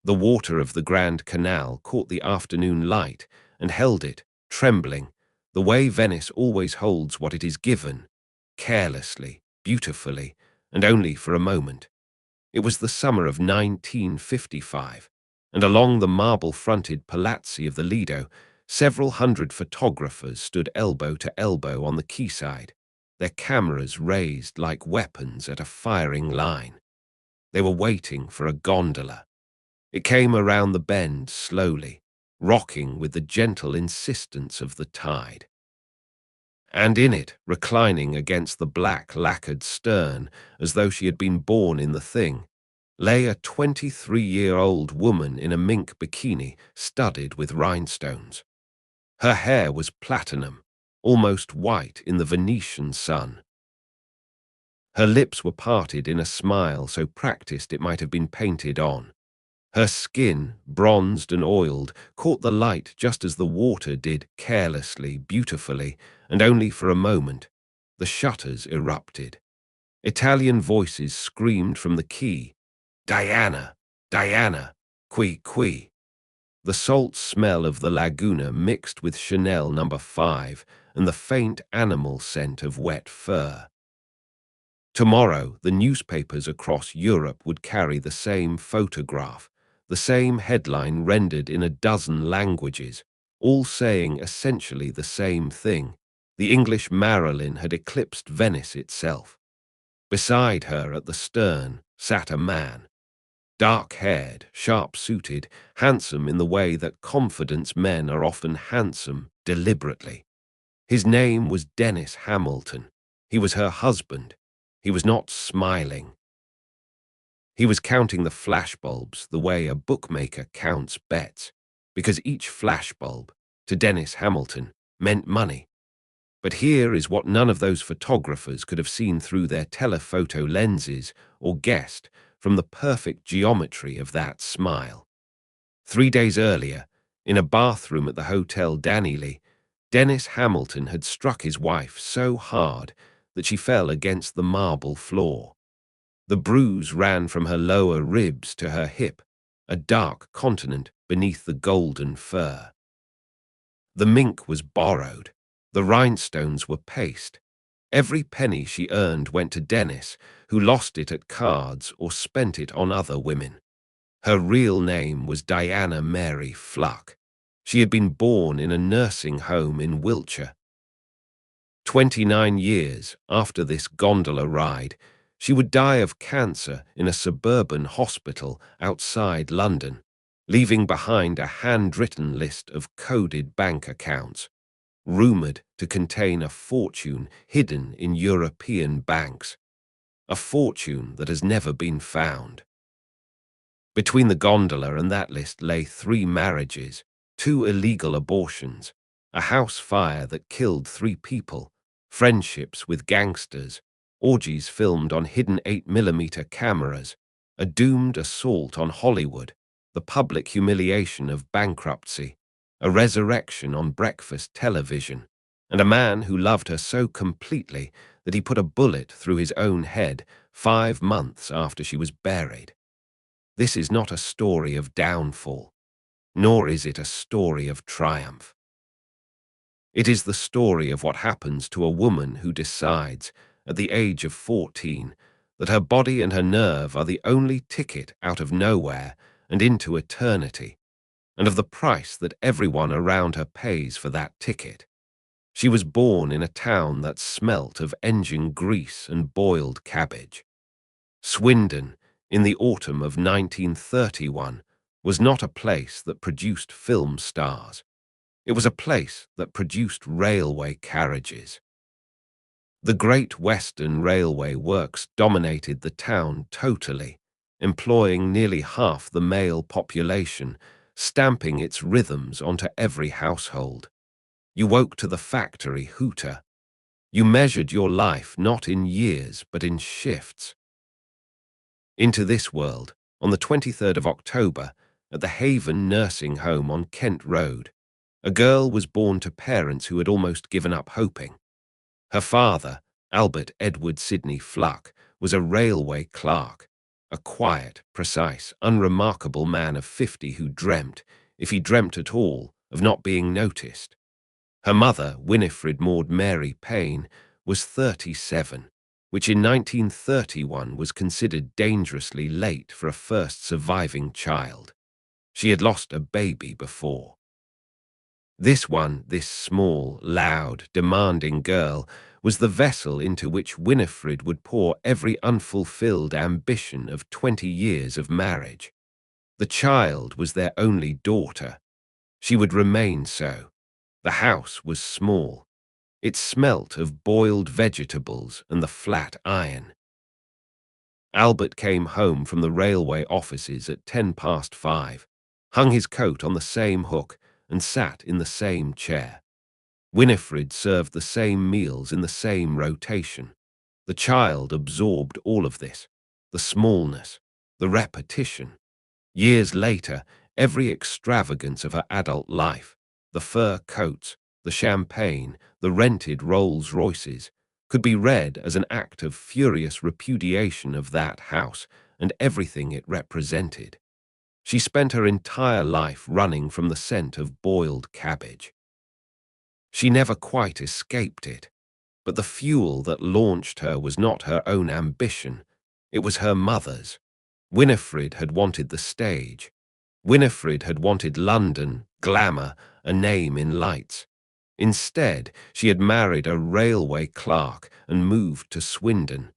The water of the Grand Canal caught the afternoon light and held it, trembling, the way Venice always holds what it is given, carelessly, beautifully, and only for a moment. It was the summer of 1955, and along the marble-fronted palazzi of the Lido, several hundred photographers stood elbow to elbow on the quayside, their cameras raised like weapons at a firing line. They were waiting for a gondola. It came around the bend slowly, rocking with the gentle insistence of the tide. And in it, reclining against the black lacquered stern, as though she had been born in the thing, lay a 23-year-old woman in a mink bikini studded with rhinestones. Her hair was platinum, almost white in the Venetian sun. Her lips were parted in a smile so practiced it might have been painted on. Her skin, bronzed and oiled, caught the light just as the water did, carelessly, beautifully, and only for a moment. The shutters erupted. Italian voices screamed from the quay, "Diana! Diana! Qui, qui!" The salt smell of the laguna mixed with Chanel No. 5 and the faint animal scent of wet fur. Tomorrow, the newspapers across Europe would carry the same photograph, the same headline rendered in a dozen languages, all saying essentially the same thing. The English Marilyn had eclipsed Venice itself. Beside her at the stern sat a man, dark-haired, sharp-suited, handsome in the way that confidence men are often handsome deliberately. His name was Dennis Hamilton. He was her husband. He was not smiling. He was counting the flashbulbs the way a bookmaker counts bets, because each flashbulb, to Dennis Hamilton, meant money. But here is what none of those photographers could have seen through their telephoto lenses or guessed from the perfect geometry of that smile. 3 days earlier, in a bathroom at the Hotel Danelli, Dennis Hamilton had struck his wife so hard that she fell against the marble floor. The bruise ran from her lower ribs to her hip, a dark continent beneath the golden fur. The mink was borrowed. The rhinestones were paste. Every penny she earned went to Dennis, who lost it at cards or spent it on other women. Her real name was Diana Mary Fluck. She had been born in a nursing home in Wiltshire. 29 years after this gondola ride, she would die of cancer in a suburban hospital outside London, leaving behind a handwritten list of coded bank accounts, rumoured to contain a fortune hidden in European banks, a fortune that has never been found. Between the gondola and that list lay 3 marriages, 2 illegal abortions, a house fire that killed 3 people, friendships with gangsters, orgies filmed on hidden 8mm cameras, a doomed assault on Hollywood, the public humiliation of Bankruptcy, a resurrection on breakfast television, and a man who loved her so completely that he put a bullet through his own head 5 months after she was buried. This is not a story of downfall, nor is it a story of triumph. It is the story of what happens to a woman who decides, at the age of 14, that her body and her nerve are the only ticket out of nowhere and into eternity, and of the price that everyone around her pays for that ticket. She was born in a town that smelt of engine grease and boiled cabbage. Swindon, in the autumn of 1931, was not a place that produced film stars. It was a place that produced railway carriages. The Great Western Railway Works dominated the town totally, employing nearly half the male population, stamping its rhythms onto every household. You woke to the factory hooter. You measured your life not in years but in shifts. Into this world, on the 23rd of October, at the Haven Nursing Home on Kent Road, a girl was born to parents who had almost given up hoping. Her father, Albert Edward Sidney Fluck, was a railway clerk, a quiet, precise, unremarkable man of 50 who dreamt, if he dreamt at all, of not being noticed. Her mother, Winifred Maud Mary Payne, was 37, which in 1931 was considered dangerously late for a first surviving child. She had lost a baby before. This small, loud, demanding girl, was the vessel into which Winifred would pour every unfulfilled ambition of 20 years of marriage. The child was their only daughter. She would remain so. The house was small. It smelt of boiled vegetables and the flat iron. Albert came home from the railway offices at 5:10, hung his coat on the same hook, and sat in the same chair. Winifred served the same meals in the same rotation. The child absorbed all of this, the smallness, the repetition. Years later, every extravagance of her adult life, the fur coats, the champagne, the rented Rolls-Royces, could be read as an act of furious repudiation of that house and everything it represented. She spent her entire life running from the scent of boiled cabbage. She never quite escaped it, but the fuel that launched her was not her own ambition, it was her mother's. Winifred had wanted the stage. Winifred had wanted London, glamour, a name in lights. Instead, she had married a railway clerk and moved to Swindon.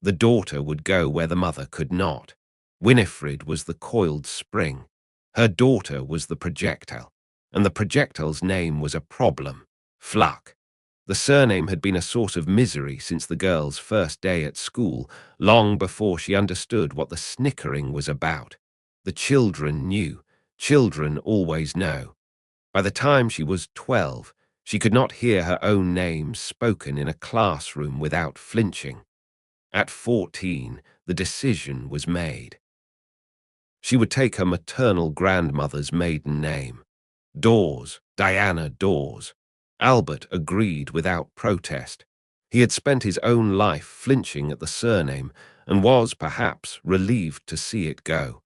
The daughter would go where the mother could not. Winifred was the coiled spring. Her daughter was the projectile, and the projectile's name was a problem, Fluck. The surname had been a source of misery since the girl's first day at school, long before she understood what the snickering was about. The children knew. Children always know. By the time she was 12, she could not hear her own name spoken in a classroom without flinching. At 14, the decision was made. She would take her maternal grandmother's maiden name. Dors, Diana Dors. Albert agreed without protest. He had spent his own life flinching at the surname and was, perhaps, relieved to see it go.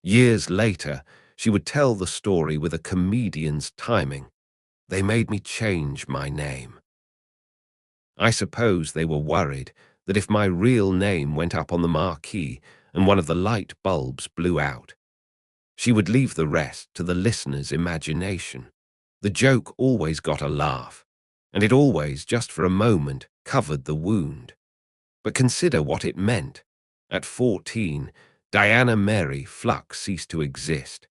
Years later, she would tell the story with a comedian's timing. They made me change my name. I suppose they were worried that if my real name went up on the marquee and one of the light bulbs blew out, she would leave the rest to the listener's imagination. The joke always got a laugh, and it always, just for a moment, covered the wound. But consider what it meant. At 14, Diana Mary Fluck ceased to exist.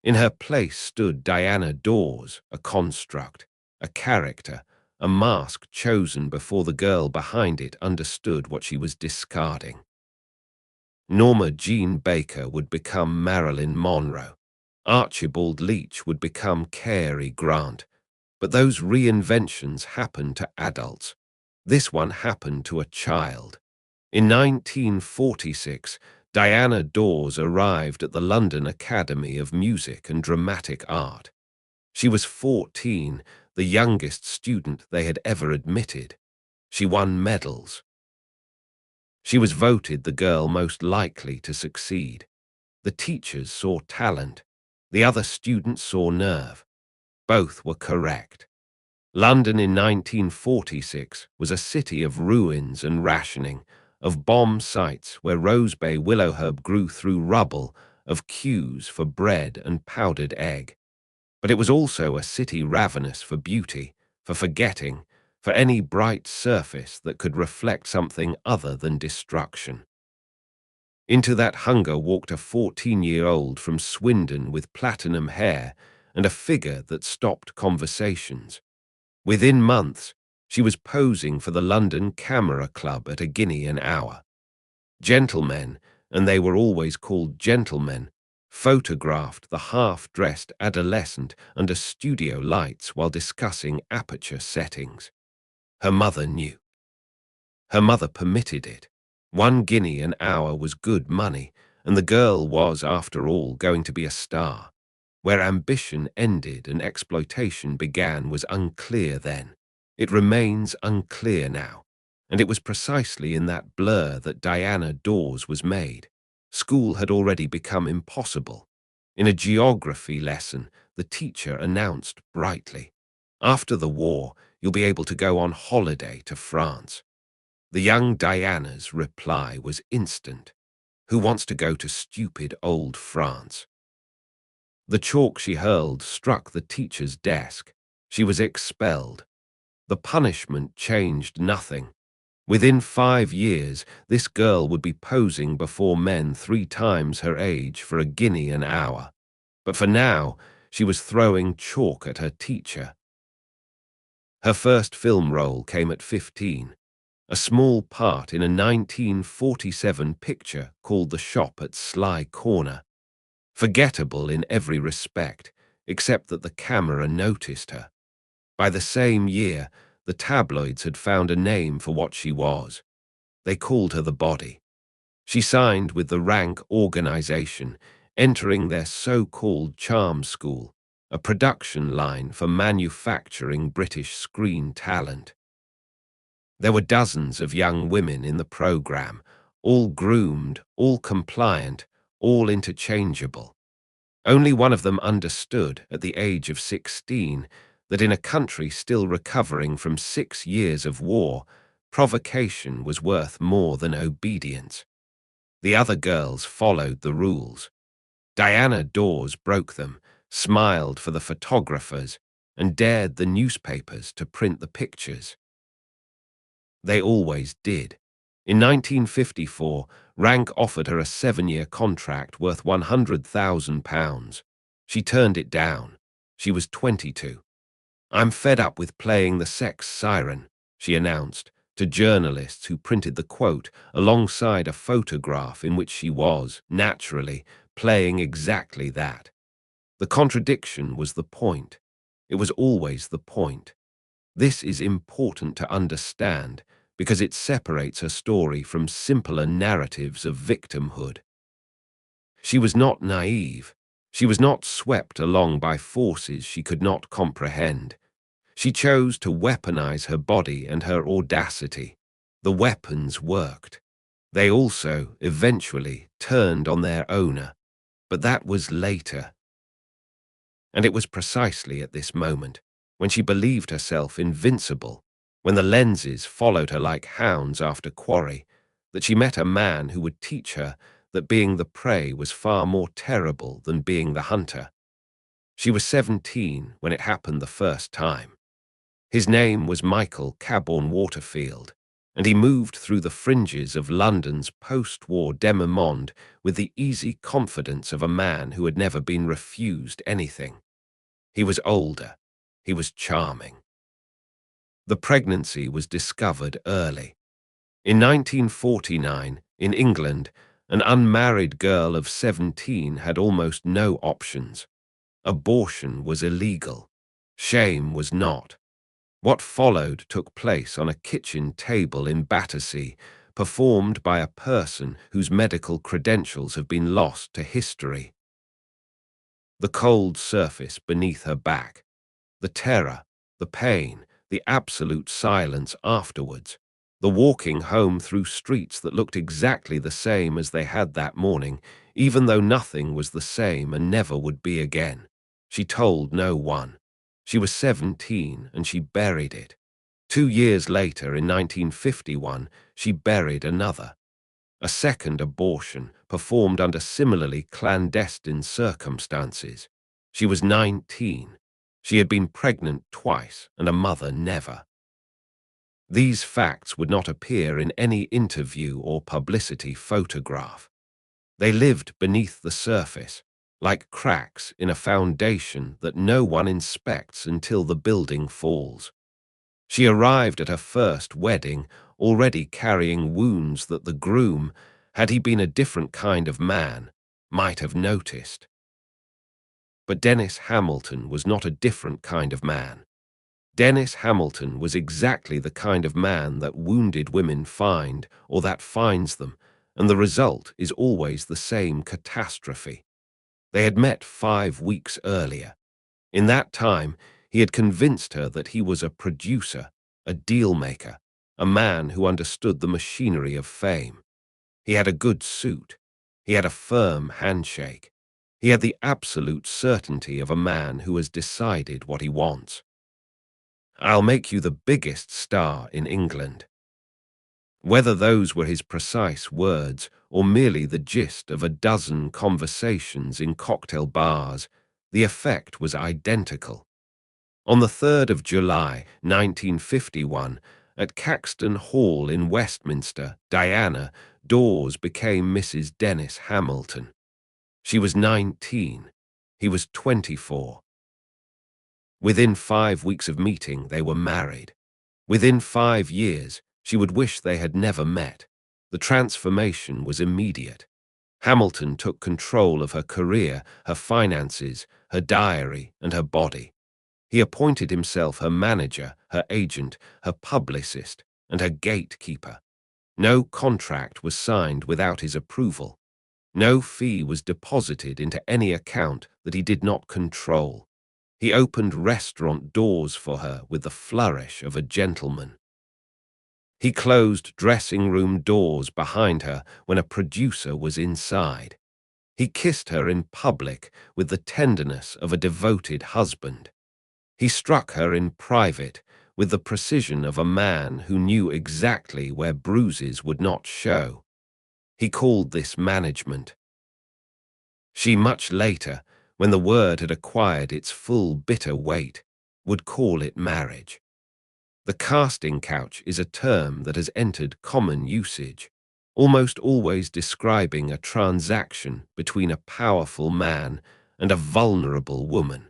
In her place stood Diana Dors, a construct, a character, a mask chosen before the girl behind it understood what she was discarding. Norma Jean Baker would become Marilyn Monroe. Archibald Leach would become Cary Grant. But those reinventions happened to adults. This one happened to a child. In 1946, Diana Dors arrived at the London Academy of Music and Dramatic Art. She was 14, the youngest student they had ever admitted. She won medals. She was voted the girl most likely to succeed. The teachers saw talent. The other students saw nerve. Both were correct. London in 1946 was a city of ruins and rationing, of bomb sites where rosebay willowherb grew through rubble, of queues for bread and powdered egg. But it was also a city ravenous for beauty, for forgetting, for any bright surface that could reflect something other than destruction. Into that hunger walked a 14-year-old from Swindon with platinum hair and a figure that stopped conversations. Within months, she was posing for the London Camera Club at £1 an hour. Gentlemen, and they were always called gentlemen, photographed the half-dressed adolescent under studio lights while discussing aperture settings. Her mother knew. Her mother permitted it. £1 an hour was good money, and the girl was, after all, going to be a star. Where ambition ended and exploitation began was unclear then. It remains unclear now. And it was precisely in that blur that Diana Dors was made. School had already become impossible. In a geography lesson, the teacher announced brightly, "After the war, you'll be able to go on holiday to France." The young Diana's reply was instant. "Who wants to go to stupid old France?" The chalk she hurled struck the teacher's desk. She was expelled. The punishment changed nothing. Within 5 years, this girl would be posing before men 3 times her age for a guinea an hour. But for now, she was throwing chalk at her teacher. Her first film role came at 15, a small part in a 1947 picture called The Shop at Sly Corner. Forgettable in every respect, except that the camera noticed her. By the same year, the tabloids had found a name for what she was. They called her the Body. She signed with the Rank organization, entering their so-called charm school, a production line for manufacturing British screen talent. There were dozens of young women in the program, all groomed, all compliant, all interchangeable. Only one of them understood, at the age of 16, that in a country still recovering from 6 years of war, provocation was worth more than obedience. The other girls followed the rules. Diana Dors broke them, smiled for the photographers, and dared the newspapers to print the pictures. They always did. In 1954, Rank offered her a 7-year contract worth £100,000. She turned it down. She was 22. "I'm fed up with playing the sex siren," she announced to journalists who printed the quote alongside a photograph in which she was, naturally, playing exactly that. The contradiction was the point. It was always the point. This is important to understand because it separates her story from simpler narratives of victimhood. She was not naive. She was not swept along by forces she could not comprehend. She chose to weaponize her body and her audacity. The weapons worked. They also, eventually, turned on their owner. But that was later. And it was precisely at this moment, when she believed herself invincible, when the lenses followed her like hounds after quarry, that she met a man who would teach her that being the prey was far more terrible than being the hunter. She was 17 when it happened the first time. His name was Michael Caborn Waterfield, and he moved through the fringes of London's post-war demi-monde with the easy confidence of a man who had never been refused anything. He was older. He was charming. The pregnancy was discovered early. In 1949, in England, an unmarried girl of 17 had almost no options. Abortion was illegal. Shame was not. What followed took place on a kitchen table in Battersea, performed by a person whose medical credentials have been lost to history. The cold surface beneath her back, the terror, the pain, the absolute silence afterwards, the walking home through streets that looked exactly the same as they had that morning, even though nothing was the same and never would be again. She told no one. She was 17 and she buried it. 2 years later, in 1951, she buried another. A second abortion, performed under similarly clandestine circumstances. She was 19. She had been pregnant twice and a mother never. These facts would not appear in any interview or publicity photograph. They lived beneath the surface, like cracks in a foundation that no one inspects until the building falls. She arrived at her first wedding already carrying wounds that the groom, had he been a different kind of man, might have noticed. But Dennis Hamilton was not a different kind of man. Dennis Hamilton was exactly the kind of man that wounded women find, or that finds them, and the result is always the same catastrophe. They had met 5 weeks earlier. In that time, he had convinced her that he was a producer, a deal-maker, a man who understood the machinery of fame. He had a good suit. He had a firm handshake. He had the absolute certainty of a man who has decided what he wants. "I'll make you the biggest star in England." Whether those were his precise words or merely the gist of a dozen conversations in cocktail bars, the effect was identical. On the 3rd of July, 1951, at Caxton Hall in Westminster, Diana Dors became Mrs. Dennis Hamilton. She was 19. He was 24. Within 5 weeks of meeting, they were married. Within 5 years, she would wish they had never met. The transformation was immediate. Hamilton took control of her career, her finances, her diary, and her body. He appointed himself her manager, her agent, her publicist, and her gatekeeper. No contract was signed without his approval. No fee was deposited into any account that he did not control. He opened restaurant doors for her with the flourish of a gentleman. He closed dressing room doors behind her when a producer was inside. He kissed her in public with the tenderness of a devoted husband. He struck her in private with the precision of a man who knew exactly where bruises would not show. He called this management. She, much later, when the word had acquired its full bitter weight, would call it marriage. The casting couch is a term that has entered common usage, almost always describing a transaction between a powerful man and a vulnerable woman.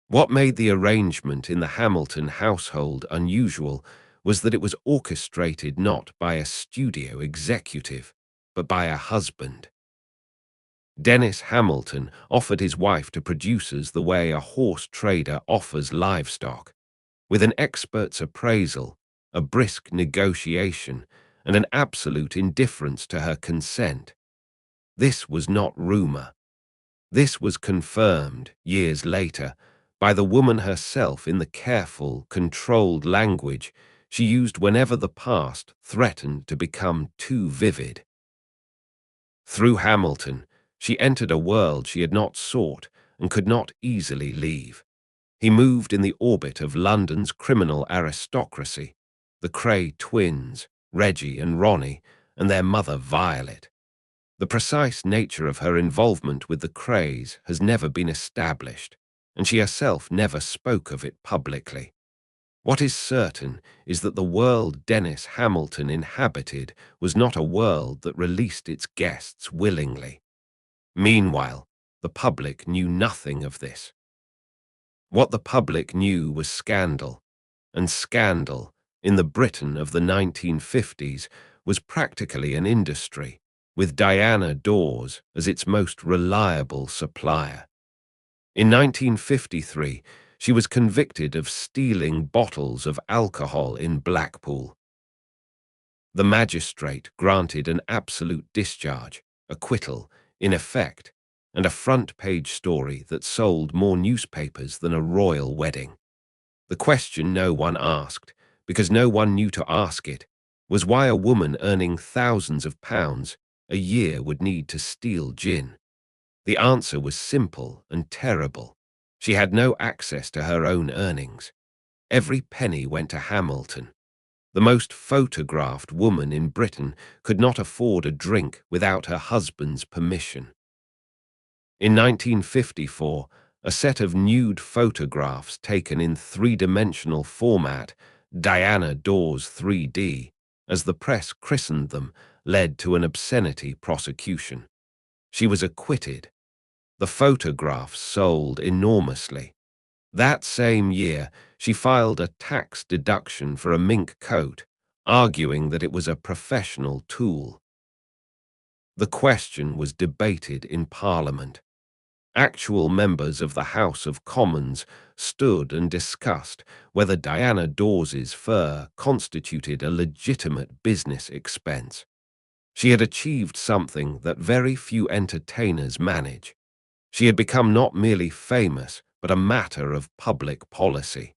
What made the arrangement in the Hamilton household unusual was that it was orchestrated not by a studio executive, but by a husband. Dennis Hamilton offered his wife to producers the way a horse trader offers livestock, with an expert's appraisal, a brisk negotiation, and an absolute indifference to her consent. This was not rumor. This was confirmed, years later, by the woman herself in the careful, controlled language she used whenever the past threatened to become too vivid. Through Hamilton, she entered a world she had not sought and could not easily leave. He moved in the orbit of London's criminal aristocracy, the Kray twins, Reggie and Ronnie, and their mother Violet. The precise nature of her involvement with the Krays has never been established, and she herself never spoke of it publicly. What is certain is that the world Dennis Hamilton inhabited was not a world that released its guests willingly. Meanwhile, the public knew nothing of this. What the public knew was scandal, and scandal, in the Britain of the 1950s, was practically an industry, with Diana Dors as its most reliable supplier. In 1953, she was convicted of stealing bottles of alcohol in Blackpool. The magistrate granted an absolute discharge, acquittal, in effect, and a front-page story that sold more newspapers than a royal wedding. The question no one asked, because no one knew to ask it, was why a woman earning thousands of pounds a year would need to steal gin. The answer was simple and terrible. She had no access to her own earnings. Every penny went to Hamilton. The most photographed woman in Britain could not afford a drink without her husband's permission. In 1954, a set of nude photographs taken in three-dimensional format, Diana Dors 3D, as the press christened them, led to an obscenity prosecution. She was acquitted. The photographs sold enormously. That same year, she filed a tax deduction for a mink coat, arguing that it was a professional tool. The question was debated in Parliament. Actual members of the House of Commons stood and discussed whether Diana Dors's fur constituted a legitimate business expense. She had achieved something that very few entertainers manage. She had become not merely famous, but a matter of public policy.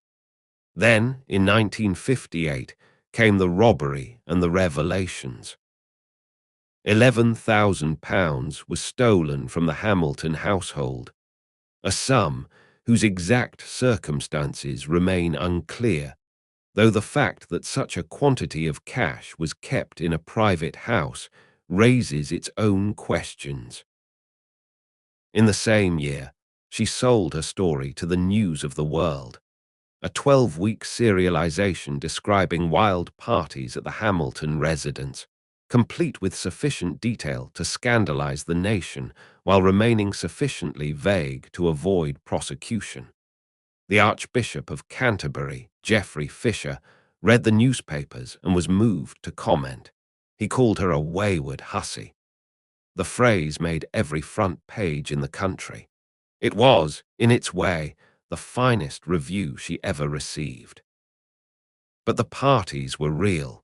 Then, in 1958, came the robbery and the revelations. £11,000 was stolen from the Hamilton household, a sum whose exact circumstances remain unclear, though the fact that such a quantity of cash was kept in a private house raises its own questions. In the same year, she sold her story to the News of the World, a 12-week serialization describing wild parties at the Hamilton residence, complete with sufficient detail to scandalize the nation while remaining sufficiently vague to avoid prosecution. The Archbishop of Canterbury, Geoffrey Fisher, read the newspapers and was moved to comment. He called her a wayward hussy. The phrase made every front page in the country. It was, in its way, the finest review she ever received. But the parties were real.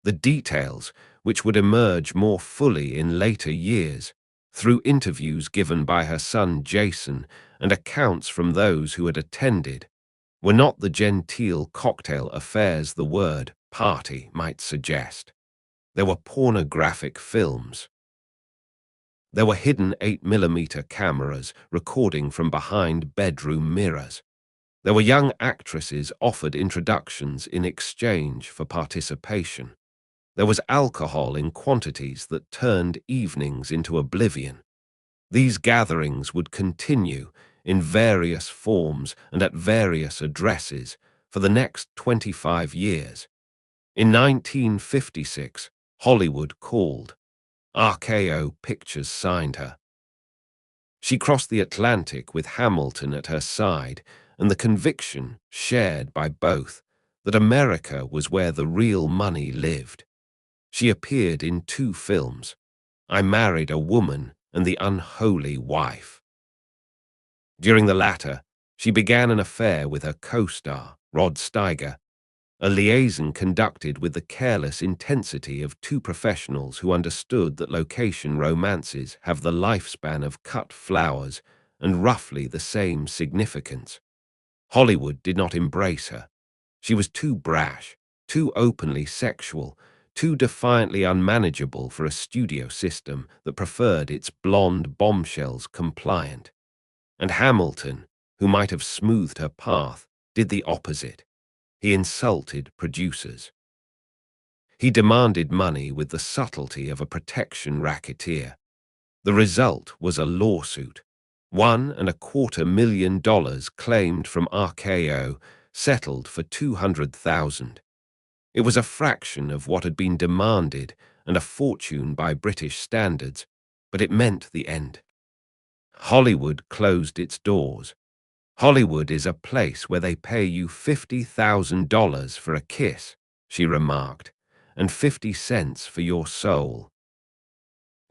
The details, which would emerge more fully in later years, through interviews given by her son Jason and accounts from those who had attended, were not the genteel cocktail affairs the word party might suggest. There were pornographic films. There were hidden 8mm cameras recording from behind bedroom mirrors. There were young actresses offered introductions in exchange for participation. There was alcohol in quantities that turned evenings into oblivion. These gatherings would continue in various forms and at various addresses for the next 25 years. In 1956, Hollywood called. RKO Pictures signed her. She crossed the Atlantic with Hamilton at her side and the conviction, shared by both, that America was where the real money lived. She appeared in 2 films, I Married a Woman and The Unholy Wife. During the latter, she began an affair with her co-star, Rod Steiger, a liaison conducted with the careless intensity of 2 professionals who understood that location romances have the lifespan of cut flowers and roughly the same significance. Hollywood did not embrace her. She was too brash, too openly sexual, too defiantly unmanageable for a studio system that preferred its blonde bombshells compliant. And Hamilton, who might have smoothed her path, did the opposite. He insulted producers. He demanded money with the subtlety of a protection racketeer. The result was a lawsuit. $1.25 million claimed from RKO, settled for $200,000. It was a fraction of what had been demanded and a fortune by British standards, but it meant the end. Hollywood closed its doors. Hollywood is a place where they pay you $50,000 for a kiss, she remarked, and 50 cents for your soul.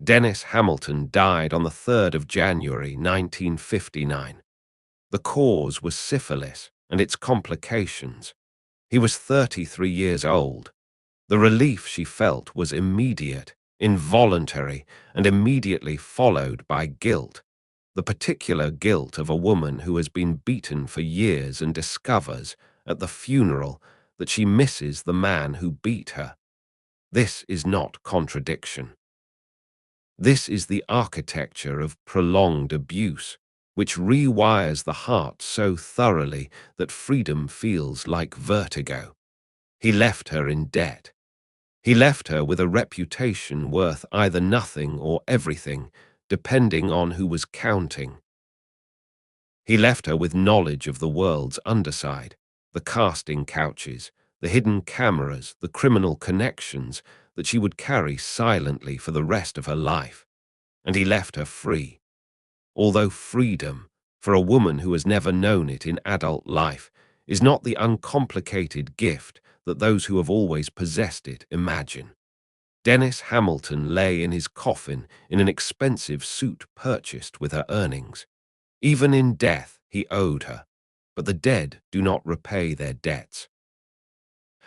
Dennis Hamilton died on the 3rd of January 1959. The cause was syphilis and its complications. He was 33 years old. The relief she felt was immediate, involuntary, and immediately followed by guilt. The particular guilt of a woman who has been beaten for years and discovers, at the funeral, that she misses the man who beat her. This is not contradiction. This is the architecture of prolonged abuse, which rewires the heart so thoroughly that freedom feels like vertigo. He left her in debt. He left her with a reputation worth either nothing or everything, depending on who was counting. He left her with knowledge of the world's underside, the casting couches, the hidden cameras, the criminal connections that she would carry silently for the rest of her life. And he left her free. Although freedom, for a woman who has never known it in adult life, is not the uncomplicated gift that those who have always possessed it imagine. Dennis Hamilton lay in his coffin in an expensive suit purchased with her earnings. Even in death he owed her, but the dead do not repay their debts.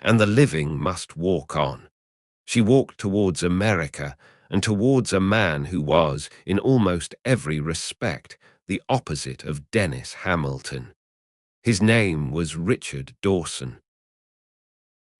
And the living must walk on. She walked towards America and towards a man who was, in almost every respect, the opposite of Dennis Hamilton. His name was Richard Dawson.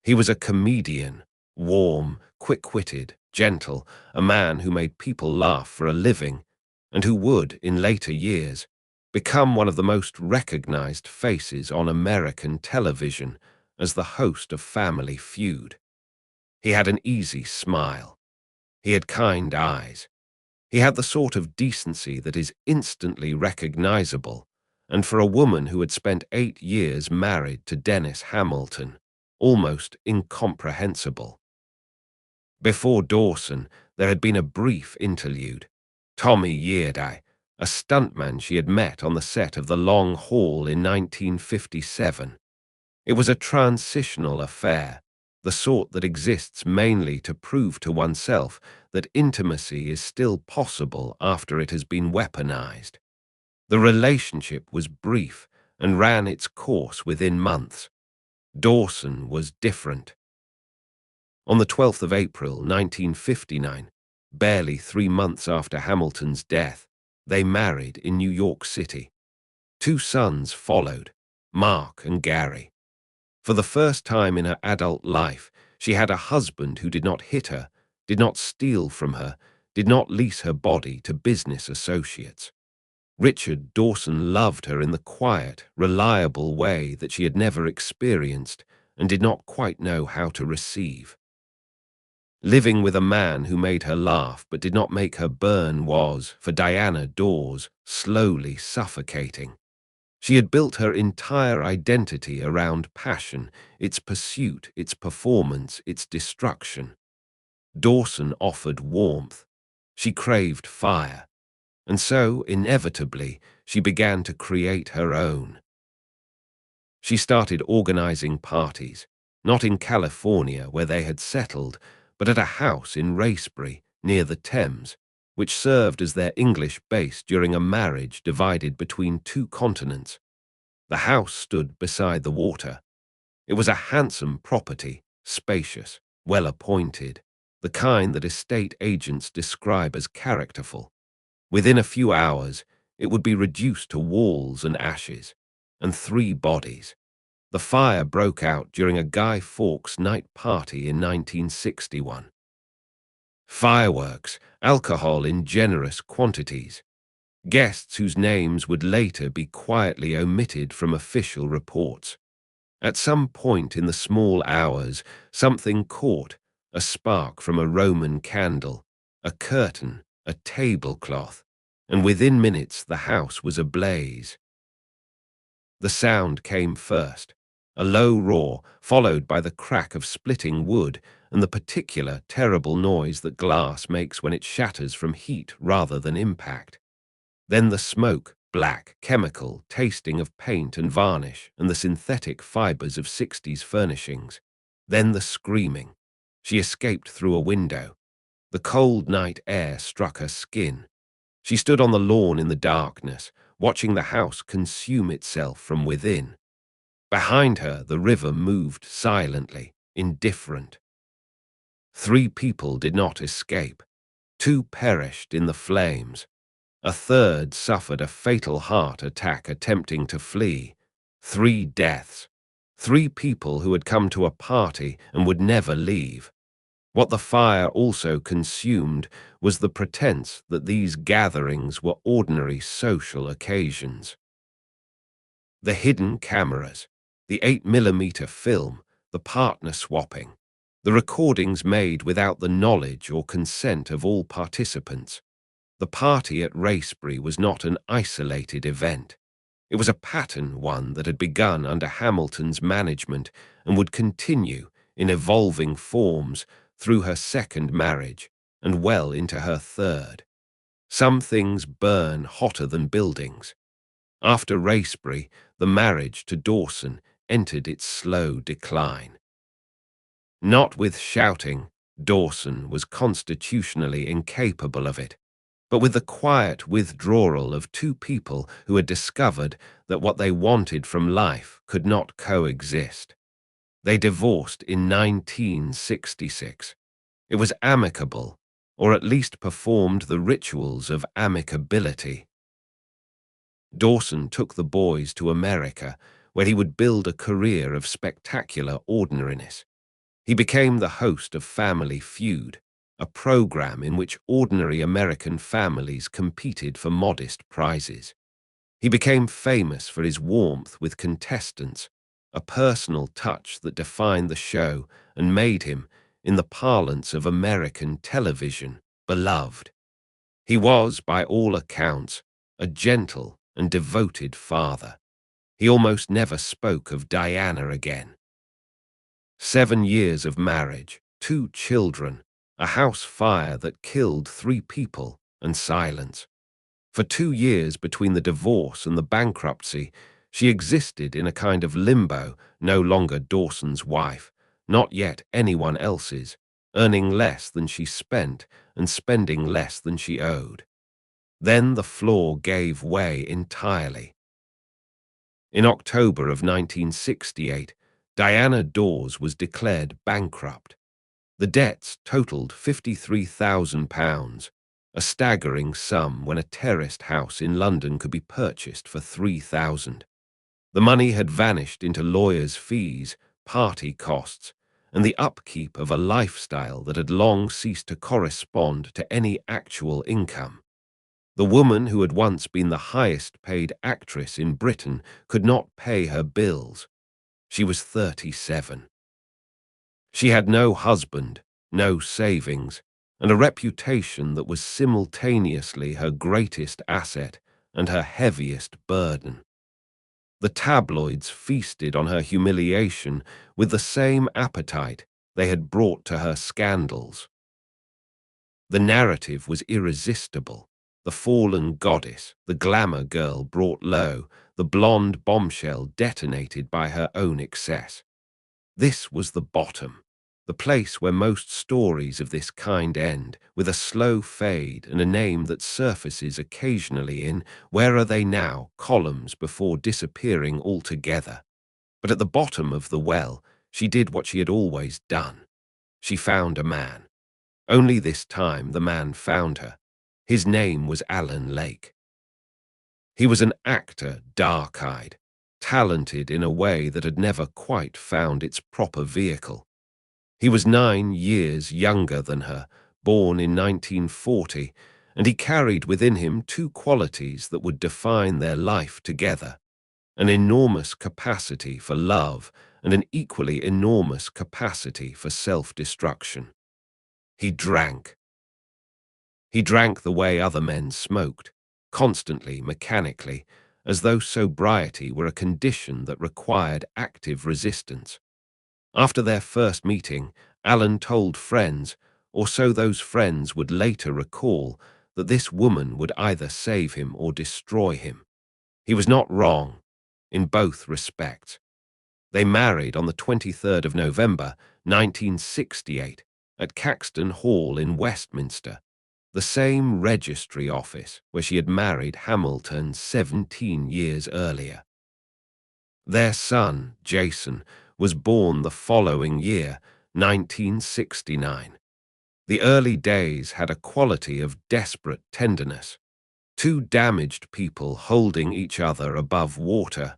He was a comedian, warm, quick-witted, gentle, a man who made people laugh for a living, and who would, in later years, become one of the most recognized faces on American television as the host of Family Feud. He had an easy smile. He had kind eyes. He had the sort of decency that is instantly recognizable, and for a woman who had spent 8 years married to Dennis Hamilton, almost incomprehensible. Before Dawson, there had been a brief interlude. Tommy Yeardye, a stuntman she had met on the set of The Long Haul in 1957. It was a transitional affair, the sort that exists mainly to prove to oneself that intimacy is still possible after it has been weaponized. The relationship was brief and ran its course within months. Dawson was different. On the 12th of April, 1959, barely 3 months after Hamilton's death, they married in New York City. 2 sons followed, Mark and Gary. For the first time in her adult life, she had a husband who did not hit her, did not steal from her, did not lease her body to business associates. Richard Dawson loved her in the quiet, reliable way that she had never experienced and did not quite know how to receive. Living with a man who made her laugh but did not make her burn was, for Diana Dors, slowly suffocating. She had built her entire identity around passion, its pursuit, its performance, its destruction. Dawson offered warmth. She craved fire. And so, inevitably, she began to create her own. She started organizing parties, not in California where they had settled, but at a house in Racebury, near the Thames, which served as their English base during a marriage divided between 2 continents. The house stood beside the water. It was a handsome property, spacious, well-appointed, the kind that estate agents describe as characterful. Within a few hours, it would be reduced to walls and ashes, and 3 bodies. The fire broke out during a Guy Fawkes night party in 1961. Fireworks, alcohol in generous quantities. Guests whose names would later be quietly omitted from official reports. At some point in the small hours, something caught, a spark from a Roman candle, a curtain, a tablecloth, and within minutes the house was ablaze. The sound came first, a low roar, followed by the crack of splitting wood and the particular terrible noise that glass makes when it shatters from heat rather than impact. Then the smoke, black, chemical, tasting of paint and varnish and the synthetic fibers of 60s furnishings. Then the screaming. She escaped through a window. The cold night air struck her skin. She stood on the lawn in the darkness, watching the house consume itself from within. Behind her, the river moved silently, indifferent. 3 people did not escape. 2 perished in the flames. A third suffered a fatal heart attack attempting to flee. 3 deaths. 3 people who had come to a party and would never leave. What the fire also consumed was the pretense that these gatherings were ordinary social occasions. The hidden cameras, the 8mm film, the partner swapping, the recordings made without the knowledge or consent of all participants. The party at Racebury was not an isolated event. It was a pattern one that had begun under Hamilton's management and would continue, in evolving forms, through her 2nd marriage and well into her 3rd. Some things burn hotter than buildings. After Racebury, the marriage to Dawson entered its slow decline. Not with shouting, Dawson was constitutionally incapable of it, but with the quiet withdrawal of 2 people who had discovered that what they wanted from life could not coexist. They divorced in 1966. It was amicable, or at least performed the rituals of amicability. Dawson took the boys to America, where he would build a career of spectacular ordinariness. He became the host of Family Feud, a program in which ordinary American families competed for modest prizes. He became famous for his warmth with contestants, a personal touch that defined the show and made him, in the parlance of American television, beloved. He was, by all accounts, a gentle and devoted father. He almost never spoke of Diana again. 7 years of marriage, 2 children, a house fire that killed 3 people, and silence. For 2 years between the divorce and the bankruptcy, she existed in a kind of limbo, no longer Dawson's wife, not yet anyone else's, earning less than she spent and spending less than she owed. Then the floor gave way entirely. In October of 1968, Diana Dors was declared bankrupt. The debts totaled £53,000, a staggering sum when a terraced house in London could be purchased for £3,000. The money had vanished into lawyers' fees, party costs, and the upkeep of a lifestyle that had long ceased to correspond to any actual income. The woman who had once been the highest-paid actress in Britain could not pay her bills. She was 37. She had no husband, no savings, and a reputation that was simultaneously her greatest asset and her heaviest burden. The tabloids feasted on her humiliation with the same appetite they had brought to her scandals. The narrative was irresistible. The fallen goddess, the glamour girl brought low, the blonde bombshell detonated by her own excess. This was the bottom, the place where most stories of this kind end, with a slow fade and a name that surfaces occasionally in "Where Are They Now?" columns before disappearing altogether. But at the bottom of the well, she did what she had always done. She found a man. Only this time the man found her. His name was Alan Lake. He was an actor, dark-eyed, talented in a way that had never quite found its proper vehicle. He was 9 years younger than her, born in 1940, and he carried within him 2 qualities that would define their life together: an enormous capacity for love and an equally enormous capacity for self-destruction. He drank. He drank the way other men smoked, constantly, mechanically, as though sobriety were a condition that required active resistance. After their first meeting, Alan told friends, or so those friends would later recall, that this woman would either save him or destroy him. He was not wrong, in both respects. They married on the 23rd of November, 1968, at Caxton Hall in Westminster, the same registry office where she had married Hamilton 17 years earlier. Their son, Jason, was born the following year, 1969. The early days had a quality of desperate tenderness. 2 damaged people holding each other above water.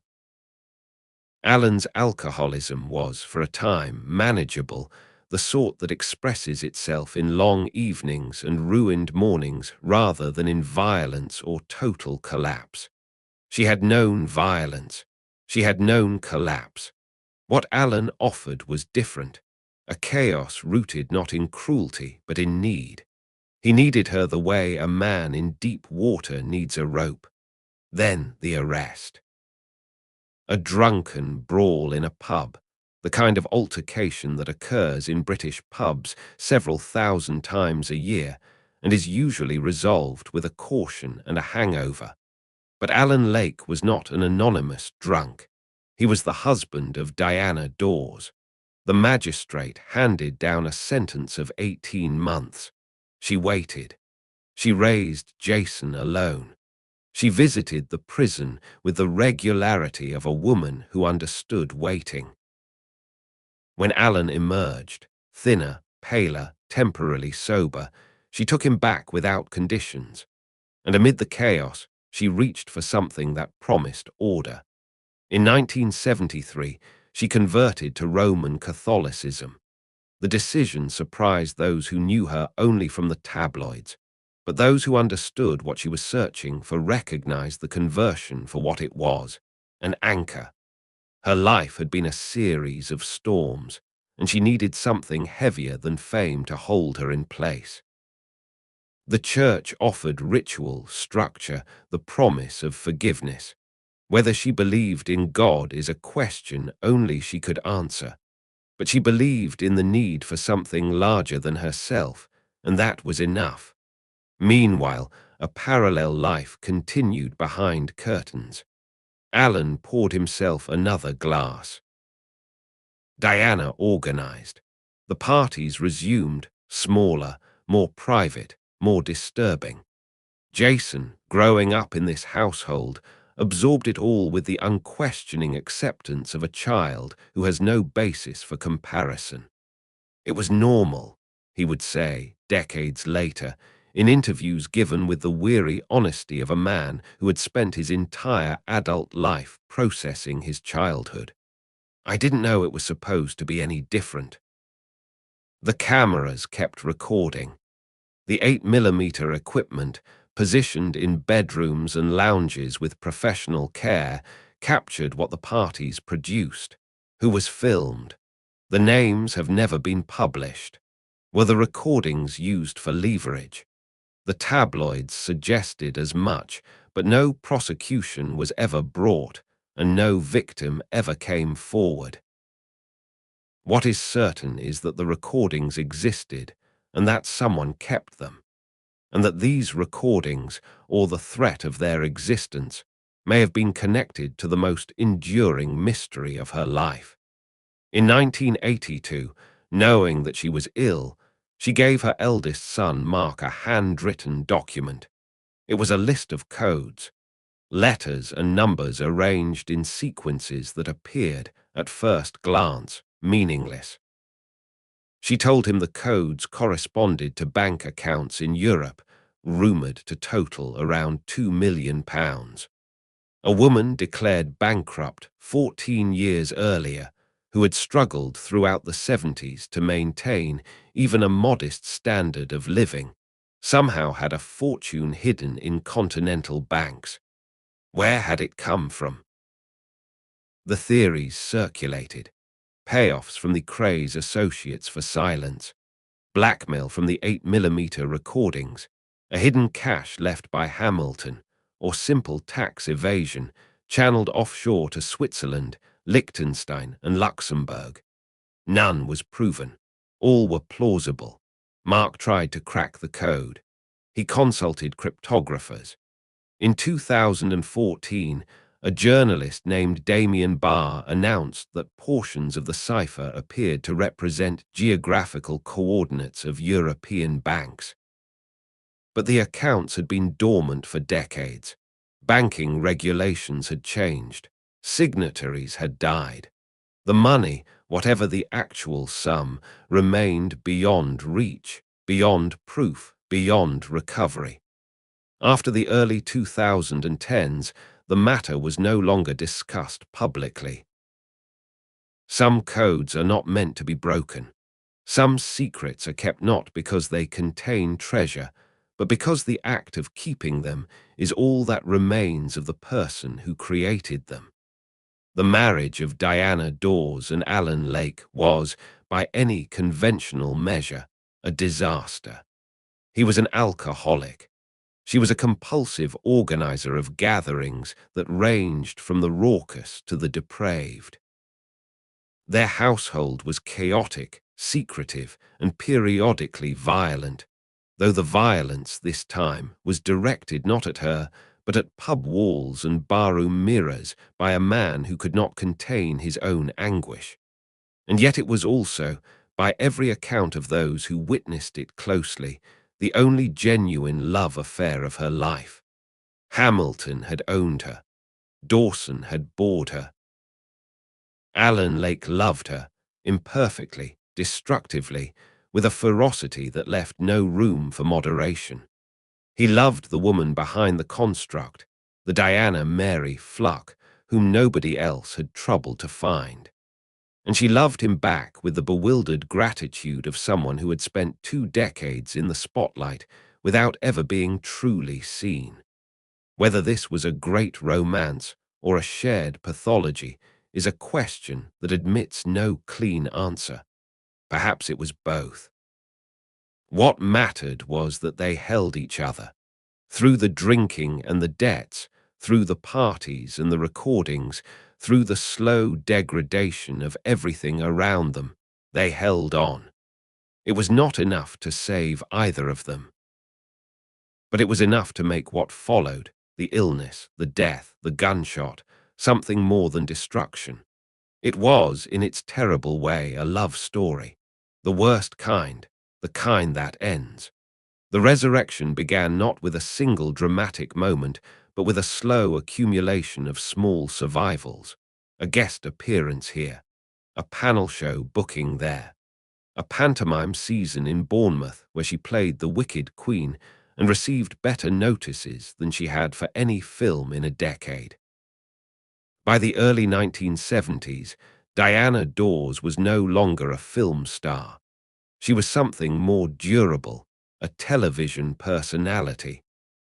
Alan's alcoholism was, for a time, manageable, the sort that expresses itself in long evenings and ruined mornings rather than in violence or total collapse. She had known violence. She had known collapse. What Alan offered was different, a chaos rooted not in cruelty but in need. He needed her the way a man in deep water needs a rope. Then the arrest. A drunken brawl in a pub, the kind of altercation that occurs in British pubs several thousand times a year and is usually resolved with a caution and a hangover. But Alan Lake was not an anonymous drunk. He was the husband of Diana Dors. The magistrate handed down a sentence of 18 months. She waited. She raised Jason alone. She visited the prison with the regularity of a woman who understood waiting. When Alan emerged, thinner, paler, temporarily sober, she took him back without conditions, and amid the chaos, she reached for something that promised order. In 1973, she converted to Roman Catholicism. The decision surprised those who knew her only from the tabloids, but those who understood what she was searching for recognized the conversion for what it was, an anchor. Her life had been a series of storms, and she needed something heavier than fame to hold her in place. The church offered ritual, structure, the promise of forgiveness. Whether she believed in God is a question only she could answer, but she believed in the need for something larger than herself, and that was enough. Meanwhile, a parallel life continued behind curtains. Alan poured himself another glass. Diana organized. The parties resumed, smaller, more private, more disturbing. Jason, growing up in this household, absorbed it all with the unquestioning acceptance of a child who has no basis for comparison. It was normal, he would say, decades later, in interviews given with the weary honesty of a man who had spent his entire adult life processing his childhood. I didn't know it was supposed to be any different. The cameras kept recording. The 8mm equipment, positioned in bedrooms and lounges with professional care, captured what the parties produced. Who was filmed? The names have never been published. Were the recordings used for leverage? The tabloids suggested as much, but no prosecution was ever brought, and no victim ever came forward. What is certain is that the recordings existed, and that someone kept them, and that these recordings, or the threat of their existence, may have been connected to the most enduring mystery of her life. In 1982, knowing that she was ill, she gave her eldest son Mark a handwritten document. It was a list of codes, letters and numbers arranged in sequences that appeared, at first glance, meaningless. She told him the codes corresponded to bank accounts in Europe, rumoured to total around £2 million. A woman declared bankrupt 14 years earlier, who had struggled throughout the 70s to maintain even a modest standard of living, somehow had a fortune hidden in continental banks. Where had it come from? The theories circulated. Payoffs from the Kray's associates for silence, blackmail from the 8mm recordings, a hidden cash left by Hamilton, or simple tax evasion channeled offshore to Switzerland, Liechtenstein, and Luxembourg. None was proven. All were plausible. Mark tried to crack the code. He consulted cryptographers. In 2014, a journalist named Damien Barr announced that portions of the cipher appeared to represent geographical coordinates of European banks. But the accounts had been dormant for decades. Banking regulations had changed. Signatories had died. The money, whatever the actual sum, remained beyond reach, beyond proof, beyond recovery. After the early 2010s, the matter was no longer discussed publicly. Some codes are not meant to be broken. Some secrets are kept not because they contain treasure, but because the act of keeping them is all that remains of the person who created them. The marriage of Diana Dors and Alan Lake was, by any conventional measure, a disaster. He was an alcoholic. She was a compulsive organizer of gatherings that ranged from the raucous to the depraved. Their household was chaotic, secretive, and periodically violent, though the violence this time was directed not at her, but at pub walls and barroom mirrors by a man who could not contain his own anguish. And yet it was also, by every account of those who witnessed it closely, the only genuine love affair of her life. Hamilton had owned her. Dawson had bored her. Alan Lake loved her, imperfectly, destructively, with a ferocity that left no room for moderation. He loved the woman behind the construct, the Diana Mary Fluck, whom nobody else had troubled to find. and she loved him back with the bewildered gratitude of someone who had spent 2 decades in the spotlight without ever being truly seen. Whether this was a great romance or a shared pathology is a question that admits no clean answer. Perhaps it was both. What mattered was that they held each other. Through the drinking and the debts, through the parties and the recordings, through the slow degradation of everything around them, they held on. It was not enough to save either of them, but it was enough to make what followed, the illness, the death, the gunshot, something more than destruction. It was, in its terrible way, a love story, the worst kind, the kind that ends. The resurrection began not with a single dramatic moment, but with a slow accumulation of small survivals. A guest appearance here, a panel show booking there, a pantomime season in Bournemouth where she played the Wicked Queen and received better notices than she had for any film in a decade. By the early 1970s, Diana Dors was no longer a film star. She was something more durable, a television personality.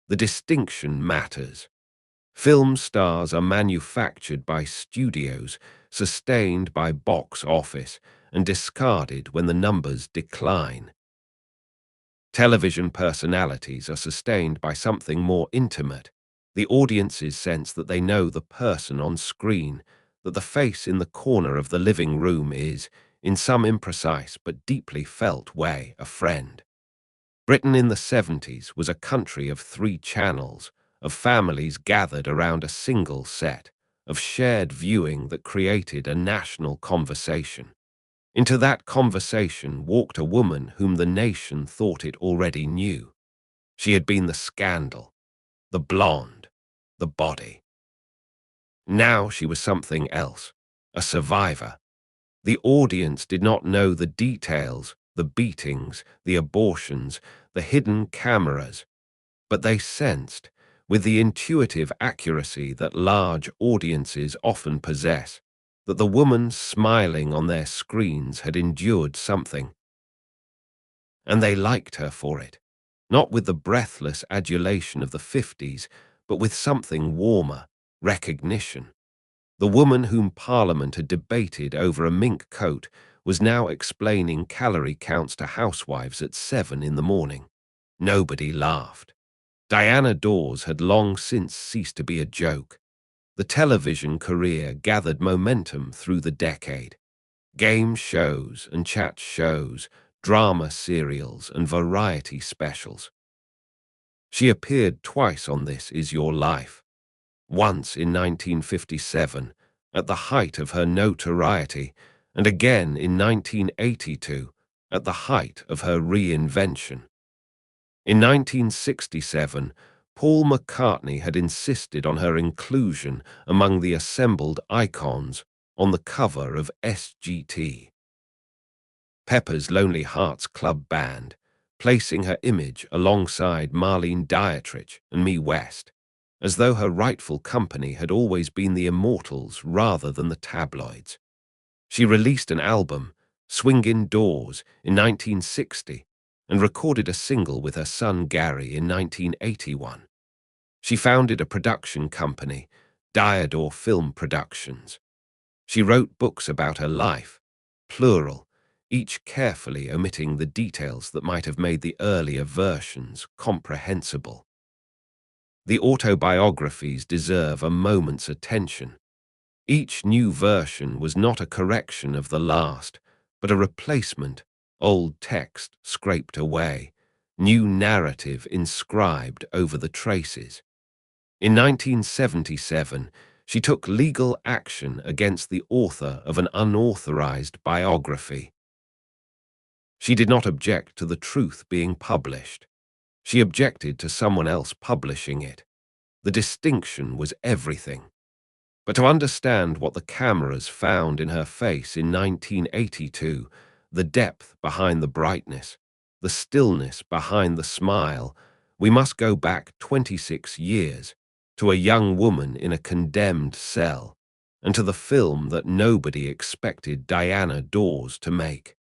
The distinction matters. Film stars are manufactured by studios, sustained by box office, and discarded when the numbers decline. Television personalities are sustained by something more intimate. The audience's sense that they know the person on screen, that the face in the corner of the living room is, in some imprecise but deeply felt way, a friend. Britain in the 70s was a country of 3 channels, of families gathered around a single set, of shared viewing that created a national conversation. Into that conversation walked a woman whom the nation thought it already knew. She had been the scandal, the blonde, the body. Now she was something else, a survivor. The audience did not know the details, the beatings, the abortions, the hidden cameras, but they sensed, with the intuitive accuracy that large audiences often possess, that the woman smiling on their screens had endured something. And they liked her for it, not with the breathless adulation of the 50s, but with something warmer, recognition. The woman whom Parliament had debated over a mink coat was now explaining calorie counts to housewives at 7 in the morning. Nobody laughed. Diana Dors had long since ceased to be a joke. The television career gathered momentum through the decade. Game shows and chat shows, drama serials and variety specials. She appeared twice on This Is Your Life. Once in 1957, at the height of her notoriety, and again in 1982, at the height of her reinvention. In 1967, Paul McCartney had insisted on her inclusion among the assembled icons on the cover of SGT. Pepper's Lonely Hearts Club Band, placing her image alongside Marlene Dietrich and Mae West, as though her rightful company had always been the immortals rather than the tabloids. She released an album, Swingin' Doors, in 1960, and recorded a single with her son Gary in 1981. She founded a production company, Diodor Film Productions. She wrote books about her life, plural, each carefully omitting the details that might have made the earlier versions comprehensible. The autobiographies deserve a moment's attention. Each new version was not a correction of the last, but a replacement, old text scraped away, new narrative inscribed over the traces. In 1977, she took legal action against the author of an unauthorized biography. She did not object to the truth being published. She objected to someone else publishing it. The distinction was everything. But to understand what the cameras found in her face in 1982, the depth behind the brightness, the stillness behind the smile, we must go back 26 years to a young woman in a condemned cell, and to the film that nobody expected Diana Dors to make.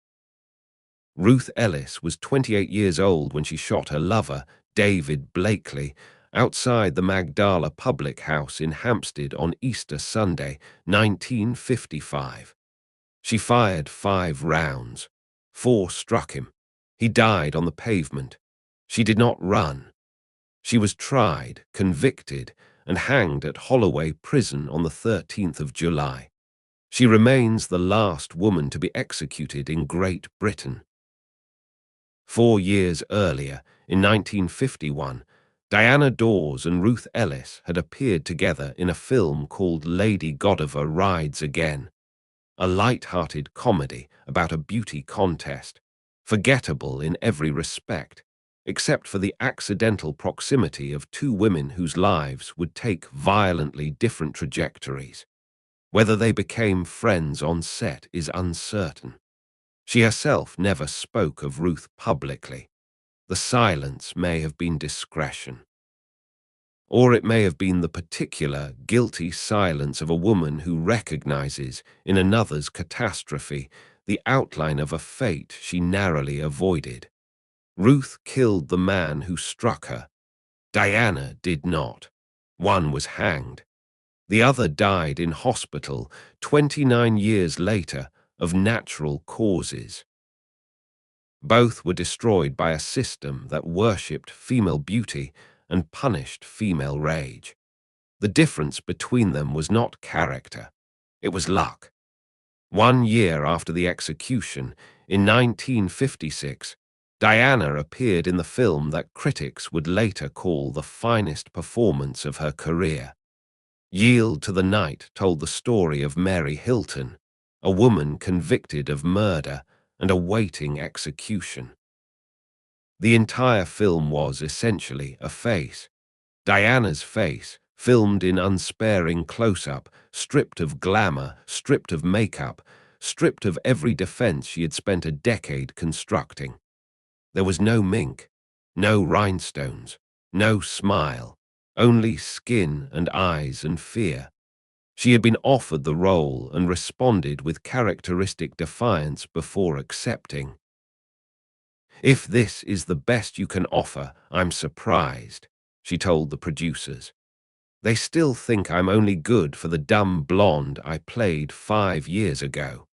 Ruth Ellis was 28 years old when she shot her lover, David Blakely, outside the Magdala Public House in Hampstead on Easter Sunday, 1955. She fired 5 rounds. 4 struck him. He died on the pavement. She did not run. She was tried, convicted, and hanged at Holloway Prison on the 13th of July. She remains the last woman to be executed in Great Britain. 4 years earlier, in 1951, Diana Dors and Ruth Ellis had appeared together in a film called Lady Godiva Rides Again, a light-hearted comedy about a beauty contest, forgettable in every respect, except for the accidental proximity of 2 women whose lives would take violently different trajectories. Whether they became friends on set is uncertain. She herself never spoke of Ruth publicly. The silence may have been discretion. Or it may have been the particular, guilty silence of a woman who recognizes, in another's catastrophe, the outline of a fate she narrowly avoided. Ruth killed the man who struck her. Diana did not. One was hanged. The other died in hospital 29 years later of natural causes. Both were destroyed by a system that worshipped female beauty and punished female rage. The difference between them was not character, it was luck. 1 year after the execution, in 1956, Diana appeared in the film that critics would later call the finest performance of her career. Yield to the Night told the story of Mary Hilton, a woman convicted of murder and awaiting execution. The entire film was essentially a face. Diana's face, filmed in unsparing close-up, stripped of glamour, stripped of makeup, stripped of every defense she had spent a decade constructing. There was no mink, no rhinestones, no smile, only skin and eyes and fear. She had been offered the role and responded with characteristic defiance before accepting. "If this is the best you can offer, I'm surprised," she told the producers. "They still think I'm only good for the dumb blonde I played 5 years ago."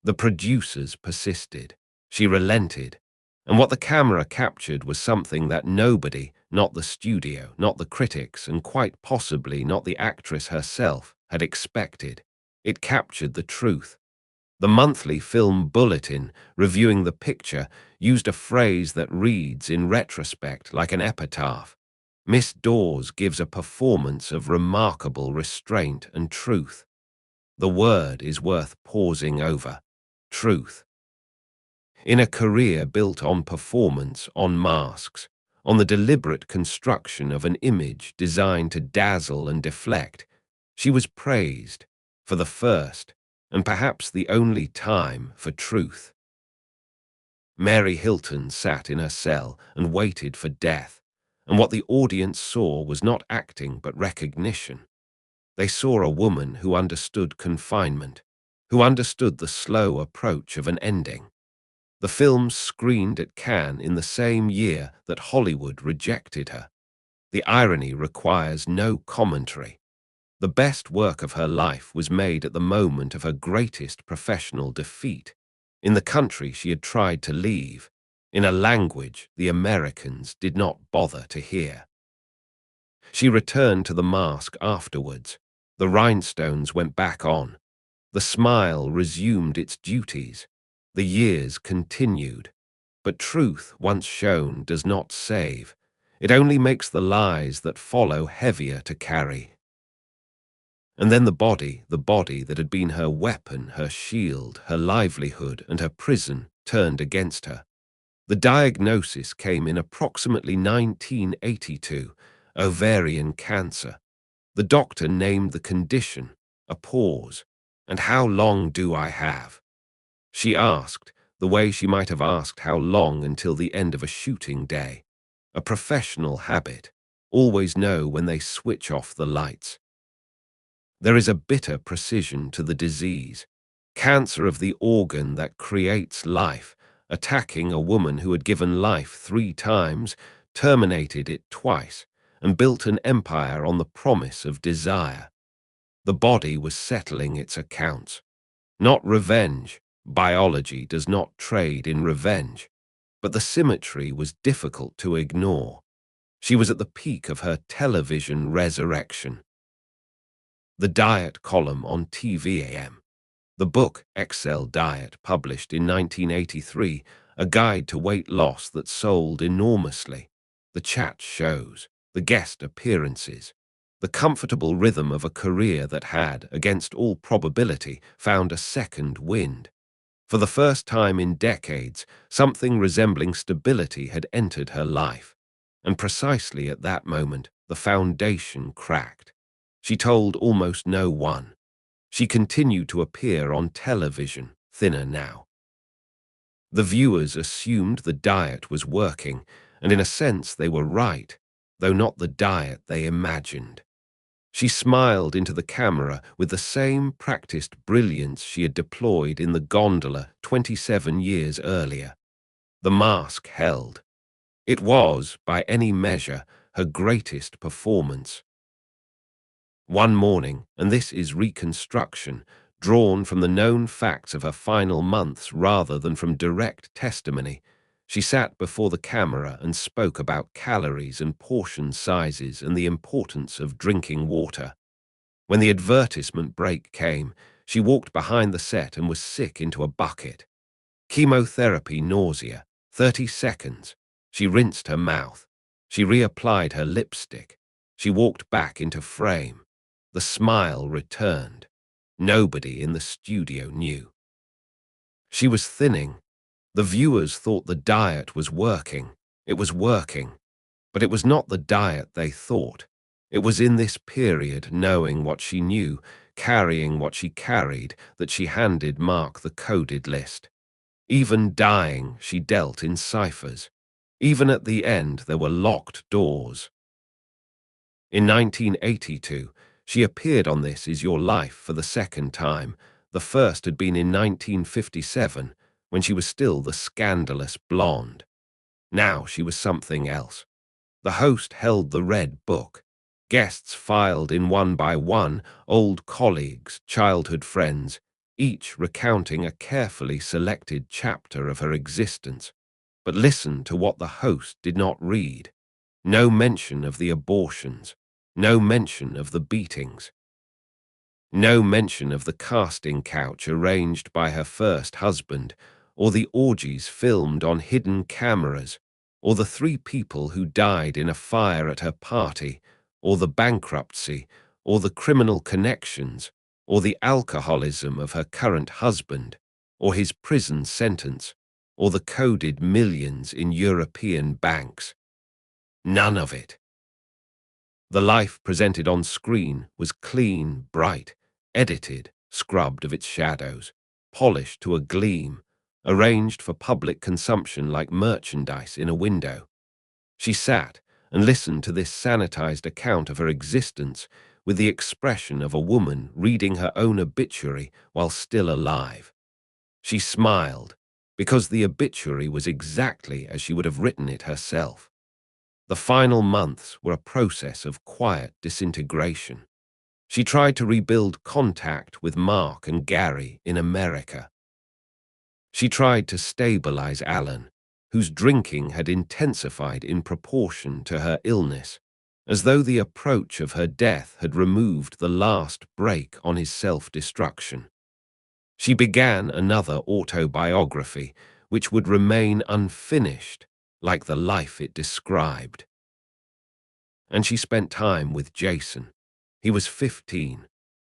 The producers persisted. She relented. And what the camera captured was something that nobody, not the studio, not the critics, and quite possibly not the actress herself, had expected. It captured the truth. The monthly film bulletin, reviewing the picture, used a phrase that reads, in retrospect, like an epitaph. "Miss Dors gives a performance of remarkable restraint and truth." The word is worth pausing over. Truth. In a career built on performance, on masks, on the deliberate construction of an image designed to dazzle and deflect, she was praised, for the first, and perhaps the only time, for truth. Mary Hilton sat in her cell and waited for death, and what the audience saw was not acting but recognition. They saw a woman who understood confinement, who understood the slow approach of an ending. The film screened at Cannes in the same year that Hollywood rejected her. The irony requires no commentary. The best work of her life was made at the moment of her greatest professional defeat, in the country she had tried to leave, in a language the Americans did not bother to hear. She returned to the mask afterwards. The rhinestones went back on. The smile resumed its duties. The years continued. But truth, once shown, does not save. It only makes the lies that follow heavier to carry. And then the body that had been her weapon, her shield, her livelihood, and her prison, turned against her. The diagnosis came in approximately 1982, ovarian cancer. The doctor named the condition, a pause. "And how long do I have?" She asked, the way she might have asked how long until the end of a shooting day. A professional habit. Always know when they switch off the lights. There is a bitter precision to the disease. Cancer of the organ that creates life, attacking a woman who had given life 3 times, terminated it twice, and built an empire on the promise of desire. The body was settling its accounts. Not revenge. Biology does not trade in revenge. But the symmetry was difficult to ignore. She was at the peak of her television resurrection. The diet column on TVAM. The book Excel Diet, published in 1983, a guide to weight loss that sold enormously. The chat shows, the guest appearances, the comfortable rhythm of a career that had, against all probability, found a second wind. For the first time in decades, something resembling stability had entered her life. And precisely at that moment, the foundation cracked. She told almost no one. She continued to appear on television, thinner now. The viewers assumed the diet was working, and in a sense they were right, though not the diet they imagined. She smiled into the camera with the same practiced brilliance she had deployed in the gondola 27 years earlier. The mask held. It was, by any measure, her greatest performance. One morning, and this is reconstruction, drawn from the known facts of her final months rather than from direct testimony, she sat before the camera and spoke about calories and portion sizes and the importance of drinking water. When the advertisement break came, she walked behind the set and was sick into a bucket. Chemotherapy, nausea, 30 seconds. She rinsed her mouth. She reapplied her lipstick. She walked back into frame. The smile returned. Nobody in the studio knew. She was thinning. The viewers thought the diet was working. It was working. But it was not the diet they thought. It was in this period, knowing what she knew, carrying what she carried, that she handed Mark the coded list. Even dying, she dealt in ciphers. Even at the end, there were locked doors. In 1982, she appeared on This Is Your Life for the second time. The first had been in 1957, when she was still the scandalous blonde. Now she was something else. The host held the red book. Guests filed in one by one, old colleagues, childhood friends, each recounting a carefully selected chapter of her existence. But listen to what the host did not read. No mention of the abortions. No mention of the beatings. No mention of the casting couch arranged by her first husband, or the orgies filmed on hidden cameras, or the 3 people who died in a fire at her party, or the bankruptcy, or the criminal connections, or the alcoholism of her current husband, or his prison sentence, or the coded millions in European banks. None of it. The life presented on screen was clean, bright, edited, scrubbed of its shadows, polished to a gleam, arranged for public consumption like merchandise in a window. She sat and listened to this sanitized account of her existence with the expression of a woman reading her own obituary while still alive. She smiled, because the obituary was exactly as she would have written it herself. The final months were a process of quiet disintegration. She tried to rebuild contact with Mark and Gary in America. She tried to stabilize Alan, whose drinking had intensified in proportion to her illness, as though the approach of her death had removed the last brake on his self-destruction. She began another autobiography, which would remain unfinished, like the life it described. And she spent time with Jason. He was 15,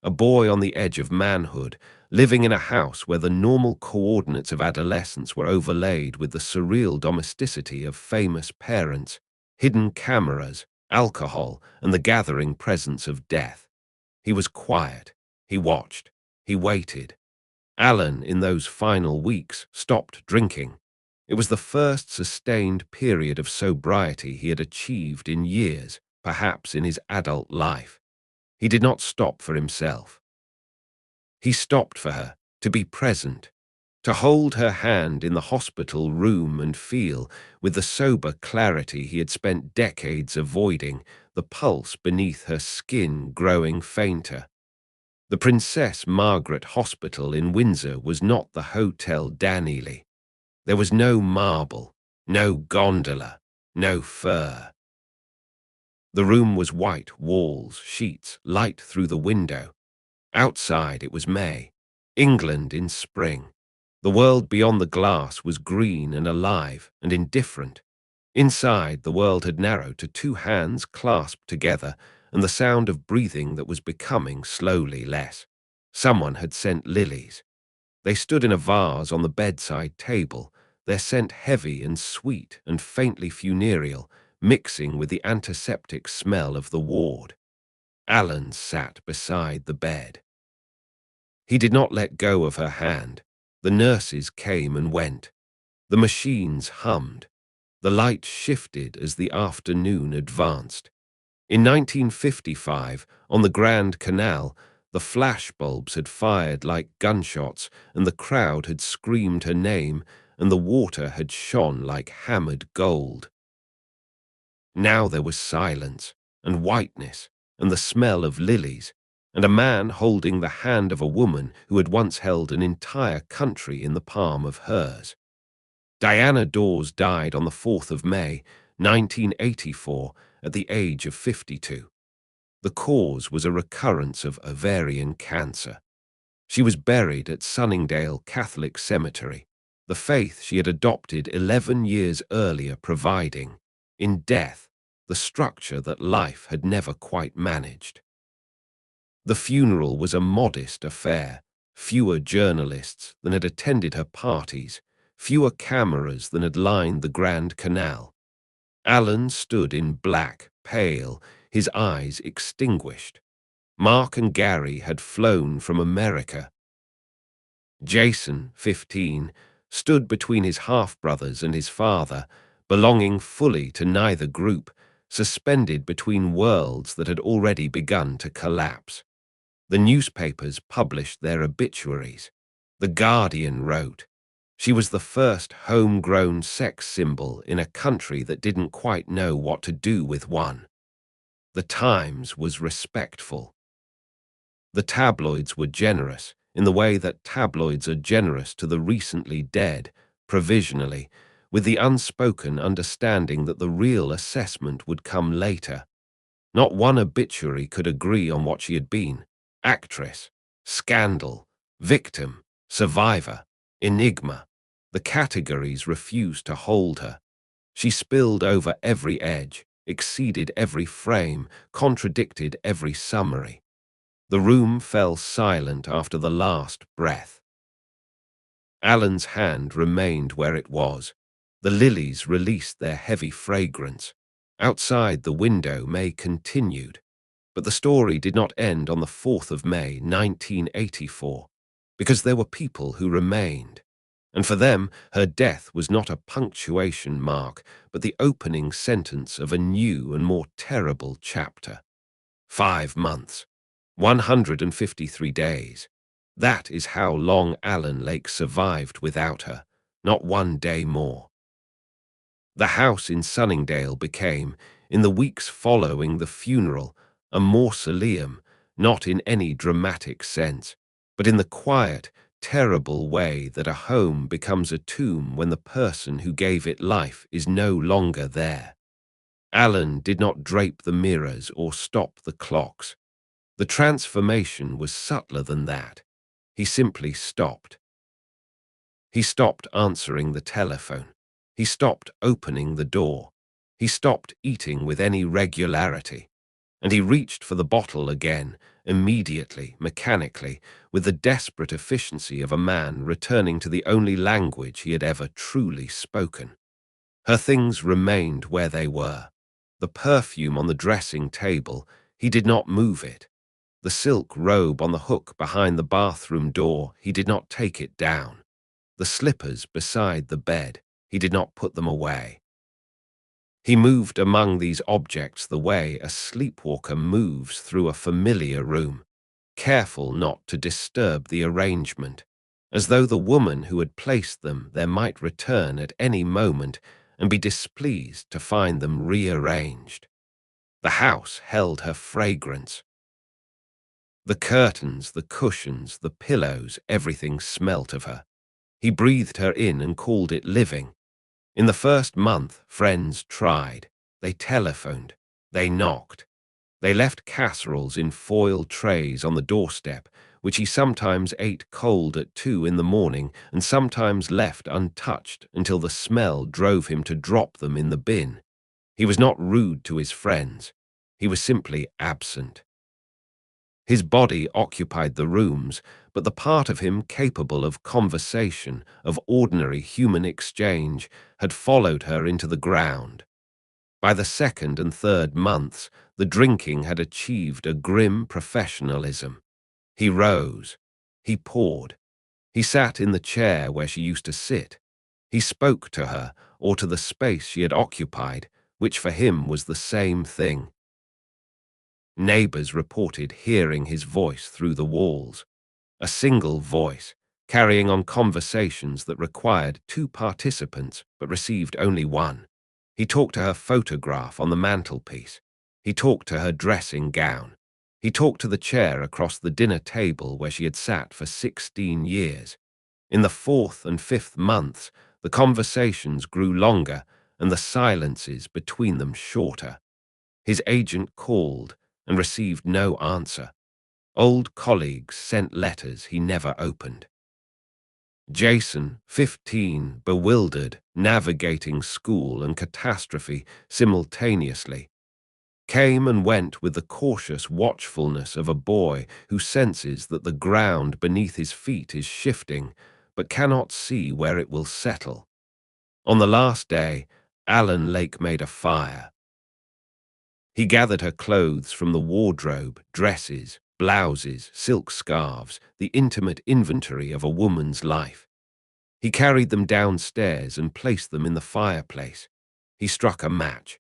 a boy on the edge of manhood, living in a house where the normal coordinates of adolescence were overlaid with the surreal domesticity of famous parents, hidden cameras, alcohol, and the gathering presence of death. He was quiet. He watched. He waited. Alan, in those final weeks, stopped drinking. It was the first sustained period of sobriety he had achieved in years, perhaps in his adult life. He did not stop for himself. He stopped for her, to be present, to hold her hand in the hospital room and feel, with the sober clarity he had spent decades avoiding, the pulse beneath her skin growing fainter. The Princess Margaret Hospital in Windsor was not the Hotel Daneley. There was no marble, no gondola, no fur. The room was white walls, sheets, light through the window. Outside it was May, England in spring. The world beyond the glass was green and alive and indifferent. Inside, the world had narrowed to two hands clasped together and the sound of breathing that was becoming slowly less. Someone had sent lilies. They stood in a vase on the bedside table, their scent heavy and sweet and faintly funereal, mixing with the antiseptic smell of the ward. Alan sat beside the bed. He did not let go of her hand. The nurses came and went. The machines hummed. The light shifted as the afternoon advanced. In 1955, on the Grand Canal, the flashbulbs had fired like gunshots, and the crowd had screamed her name, and the water had shone like hammered gold. Now there was silence, and whiteness, and the smell of lilies, and a man holding the hand of a woman who had once held an entire country in the palm of hers. Diana Dors died on the 4th of May, 1984, at the age of 52. The cause was a recurrence of ovarian cancer. She was buried at Sunningdale Catholic Cemetery, the faith she had adopted 11 years earlier providing, in death, the structure that life had never quite managed. The funeral was a modest affair, fewer journalists than had attended her parties, fewer cameras than had lined the Grand Canal. Alan stood in black, pale, his eyes extinguished. Mark and Gary had flown from America. Jason, 15, stood between his half-brothers and his father, belonging fully to neither group, suspended between worlds that had already begun to collapse. The newspapers published their obituaries. The Guardian wrote, "She was the first homegrown sex symbol in a country that didn't quite know what to do with one." The Times was respectful. The tabloids were generous, in the way that tabloids are generous to the recently dead, provisionally, with the unspoken understanding that the real assessment would come later. Not one obituary could agree on what she had been: actress, scandal, victim, survivor, enigma. The categories refused to hold her. She spilled over every edge, exceeded every frame, contradicted every summary. The room fell silent after the last breath. Alan's hand remained where it was. The lilies released their heavy fragrance. Outside the window, May continued. But the story did not end on the 4th of May, 1984, because there were people who remained. And for them, her death was not a punctuation mark, but the opening sentence of a new and more terrible chapter. 5 months, 153 days. That is how long Alan Lake survived without her, not one day more. The house in Sunningdale became, in the weeks following the funeral, a mausoleum, not in any dramatic sense, but in the quiet, terrible way that a home becomes a tomb when the person who gave it life is no longer there. Alan did not drape the mirrors or stop the clocks. The transformation was subtler than that. He simply stopped. He stopped answering the telephone. He stopped opening the door. He stopped eating with any regularity. And he reached for the bottle again, immediately, mechanically, with the desperate efficiency of a man returning to the only language he had ever truly spoken. Her things remained where they were. The perfume on the dressing table, he did not move it. The silk robe on the hook behind the bathroom door, he did not take it down. The slippers beside the bed, he did not put them away. He moved among these objects the way a sleepwalker moves through a familiar room, careful not to disturb the arrangement, as though the woman who had placed them there might return at any moment and be displeased to find them rearranged. The house held her fragrance. The curtains, the cushions, the pillows, everything smelt of her. He breathed her in and called it living. In the first month, friends tried. They telephoned. They knocked. They left casseroles in foil trays on the doorstep, which he sometimes ate cold at 2 in the morning and sometimes left untouched until the smell drove him to drop them in the bin. He was not rude to his friends. He was simply absent. His body occupied the rooms, but the part of him capable of conversation, of ordinary human exchange, had followed her into the ground. By the second and third months, the drinking had achieved a grim professionalism. He rose. He poured. He sat in the chair where she used to sit. He spoke to her, or to the space she had occupied, which for him was the same thing. Neighbors reported hearing his voice through the walls. A single voice, carrying on conversations that required 2 participants but received only 1. He talked to her photograph on the mantelpiece. He talked to her dressing gown. He talked to the chair across the dinner table where she had sat for 16 years. In the 4th and 5th months, the conversations grew longer and the silences between them shorter. His agent called and received no answer. Old colleagues sent letters he never opened. Jason, 15, bewildered, navigating school and catastrophe simultaneously, came and went with the cautious watchfulness of a boy who senses that the ground beneath his feet is shifting, but cannot see where it will settle. On the last day, Alan Lake made a fire. He gathered her clothes from the wardrobe, dresses, blouses, silk scarves, the intimate inventory of a woman's life. He carried them downstairs and placed them in the fireplace. He struck a match.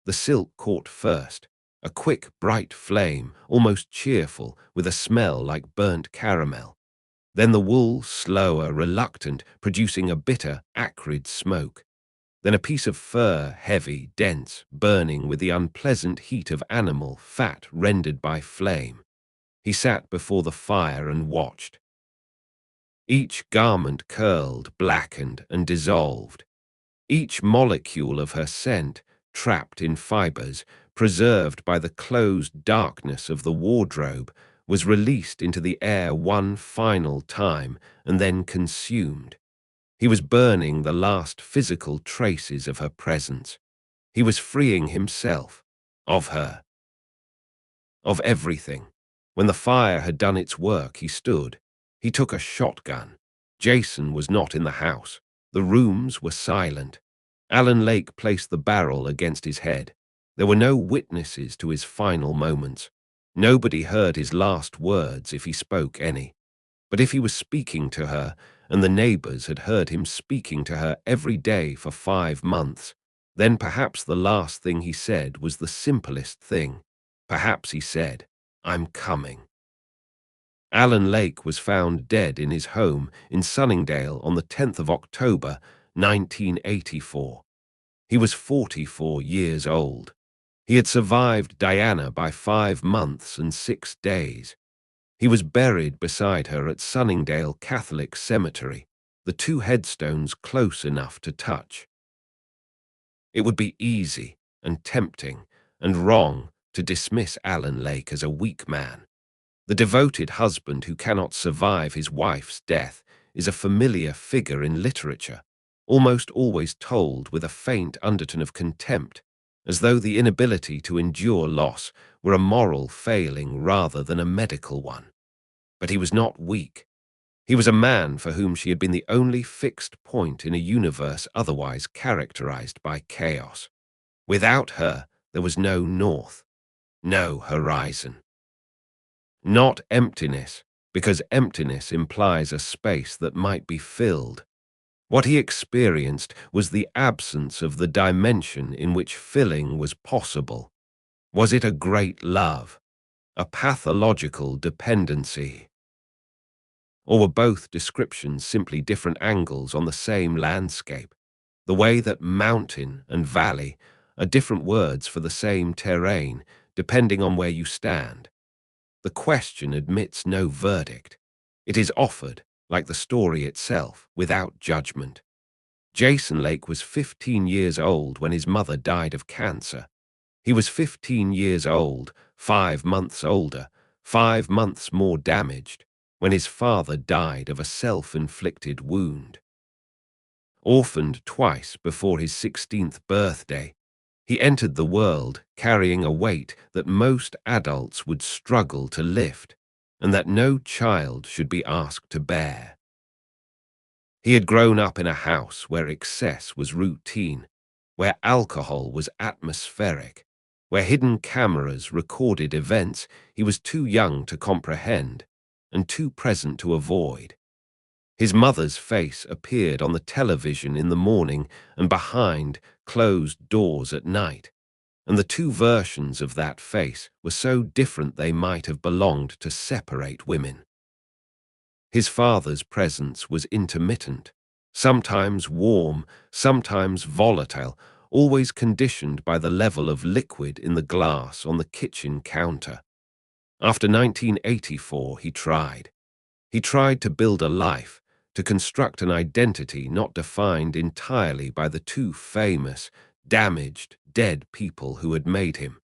The silk caught first, a quick, bright flame, almost cheerful, with a smell like burnt caramel. Then the wool, slower, reluctant, producing a bitter, acrid smoke. Then a piece of fur, heavy, dense, burning with the unpleasant heat of animal fat rendered by flame. He sat before the fire and watched. Each garment curled, blackened, and dissolved. Each molecule of her scent, trapped in fibers, preserved by the closed darkness of the wardrobe, was released into the air one final time and then consumed. He was burning the last physical traces of her presence. He was freeing himself, of her, of everything. When the fire had done its work, he stood. He took a shotgun. Jason was not in the house. The rooms were silent. Alan Lake placed the barrel against his head. There were no witnesses to his final moments. Nobody heard his last words if he spoke any. But if he was speaking to her, and the neighbors had heard him speaking to her every day for 5 months, then perhaps the last thing he said was the simplest thing. Perhaps he said, "I'm coming." Alan Lake was found dead in his home in Sunningdale on the 10th of October, 1984. He was 44 years old. He had survived Diana by 5 months and 6 days. He was buried beside her at Sunningdale Catholic Cemetery, the 2 headstones close enough to touch. It would be easy and tempting and wrong to dismiss Alan Lake as a weak man. The devoted husband who cannot survive his wife's death is a familiar figure in literature, almost always told with a faint undertone of contempt, as though the inability to endure loss were a moral failing rather than a medical one. But he was not weak. He was a man for whom she had been the only fixed point in a universe otherwise characterized by chaos. Without her, there was no north, no horizon. Not emptiness, because emptiness implies a space that might be filled. What he experienced was the absence of the dimension in which filling was possible. Was it a great love, a pathological dependency? Or were both descriptions simply different angles on the same landscape? The way that mountain and valley are different words for the same terrain, depending on where you stand. The question admits no verdict. It is offered, like the story itself, without judgment. Jason Lake was 15 years old when his mother died of cancer. He was 15 years old, 5 months older, 5 months more damaged, when his father died of a self-inflicted wound. Orphaned twice before his 16th birthday, he entered the world carrying a weight that most adults would struggle to lift, and that no child should be asked to bear. He had grown up in a house where excess was routine, where alcohol was atmospheric, where hidden cameras recorded events he was too young to comprehend and too present to avoid. His mother's face appeared on the television in the morning and behind closed doors at night, and the two versions of that face were so different they might have belonged to separate women. His father's presence was intermittent, sometimes warm, sometimes volatile, always conditioned by the level of liquid in the glass on the kitchen counter. After 1984, he tried. He tried to build a life, to construct an identity not defined entirely by the two famous, damaged, dead people who had made him.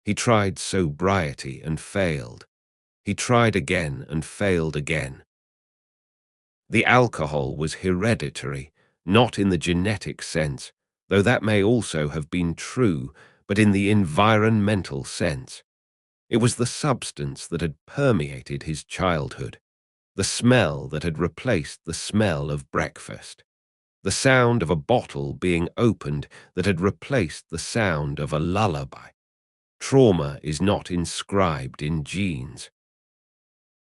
He tried sobriety and failed. He tried again and failed again. The alcohol was hereditary, not in the genetic sense, though that may also have been true, but in the environmental sense. It was the substance that had permeated his childhood, the smell that had replaced the smell of breakfast, the sound of a bottle being opened that had replaced the sound of a lullaby. Trauma is not inscribed in genes.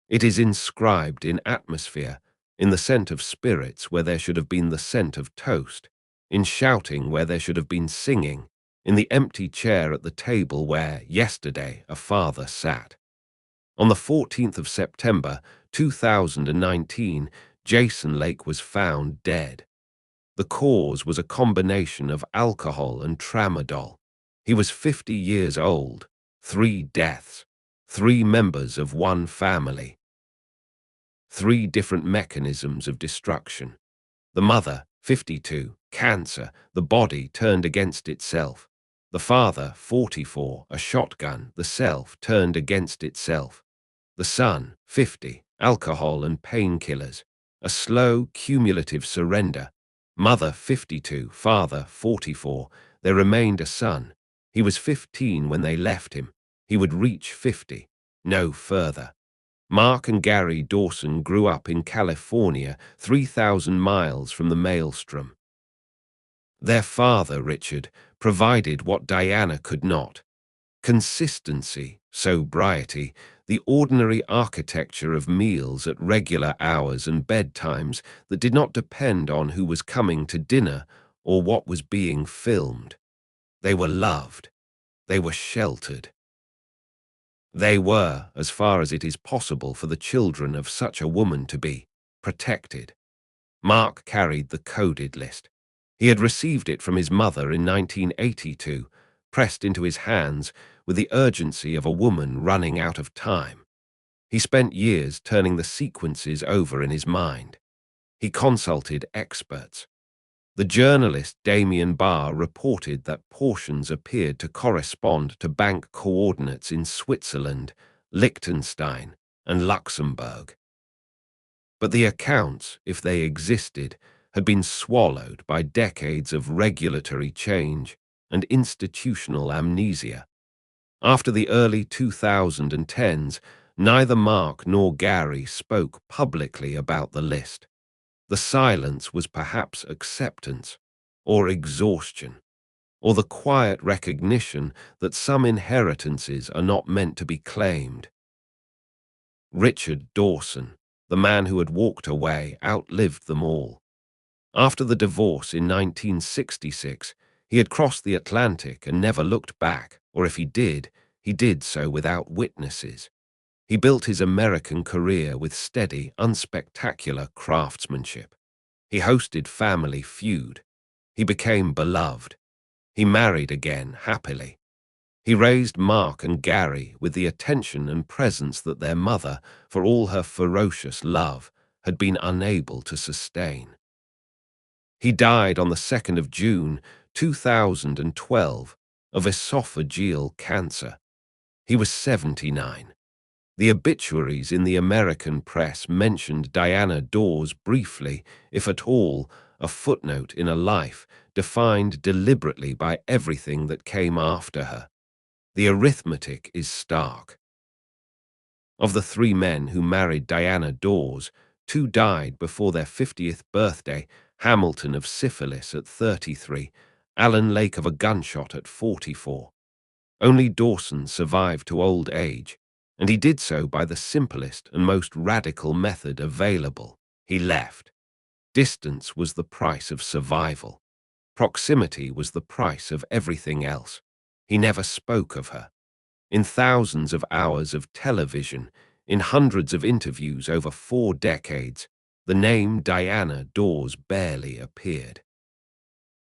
It is inscribed in atmosphere, in the scent of spirits where there should have been the scent of toast, in shouting where there should have been singing, in the empty chair at the table where, yesterday, a father sat. On the 14th of September, 2019, Jason Lake was found dead. The cause was a combination of alcohol and tramadol. He was 50 years old, 3 deaths, 3 members of one family. 3 different mechanisms of destruction. The mother, 52, cancer, the body turned against itself. The father, 44, a shotgun, the self turned against itself. The son, 50, alcohol and painkillers, a slow, cumulative surrender. Mother, 52, father, 44, there remained a son. He was 15 when they left him. He would reach 50, no further. Mark and Gary Dawson grew up in California, 3,000 miles from the maelstrom. Their father, Richard, provided what Diana could not: consistency, sobriety, the ordinary architecture of meals at regular hours and bedtimes that did not depend on who was coming to dinner or what was being filmed. They were loved. They were sheltered. They were, as far as it is possible for the children of such a woman to be, protected. Mark carried the coded list. He had received it from his mother in 1982, pressed into his hands with the urgency of a woman running out of time. He spent years turning the sequences over in his mind. He consulted experts. The journalist Damien Barr reported that portions appeared to correspond to bank coordinates in Switzerland, Liechtenstein, and Luxembourg. But the accounts, if they existed, had been swallowed by decades of regulatory change and institutional amnesia. After the early 2010s, neither Mark nor Gary spoke publicly about the list. The silence was perhaps acceptance, or exhaustion, or the quiet recognition that some inheritances are not meant to be claimed. Richard Dawson, the man who had walked away, outlived them all. After the divorce in 1966, he had crossed the Atlantic and never looked back, or if he did so without witnesses. He built his American career with steady, unspectacular craftsmanship. He hosted Family Feud. He became beloved. He married again happily. He raised Mark and Gary with the attention and presence that their mother, for all her ferocious love, had been unable to sustain. He died on the 2nd of June, 2012, of esophageal cancer. He was 79. The obituaries in the American press mentioned Diana Dors briefly, if at all, a footnote in a life defined deliberately by everything that came after her. The arithmetic is stark. Of the 3 men who married Diana Dors, 2 died before their 50th birthday: Hamilton of syphilis at 33, Alan Lake of a gunshot at 44. Only Dawson survived to old age, and he did so by the simplest and most radical method available. He left. Distance was the price of survival. Proximity was the price of everything else. He never spoke of her. In thousands of hours of television, in hundreds of interviews over 4 decades, the name Diana Dors barely appeared.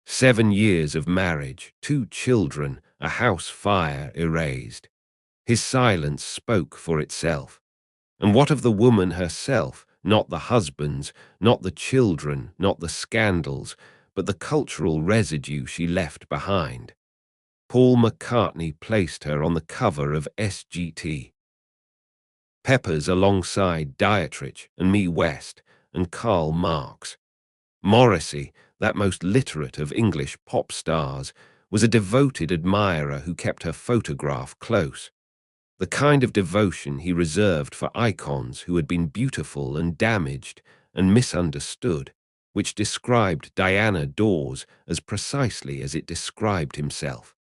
7 years of marriage, 2 children, a house fire erased. His silence spoke for itself. And what of the woman herself? Not the husbands, not the children, not the scandals, but the cultural residue she left behind. Paul McCartney placed her on the cover of SGT. Peppers alongside Dietrich and Mae West and Karl Marx. Morrissey, that most literate of English pop stars, was a devoted admirer who kept her photograph close. The kind of devotion he reserved for icons who had been beautiful and damaged and misunderstood, which described Diana Dors as precisely as it described himself.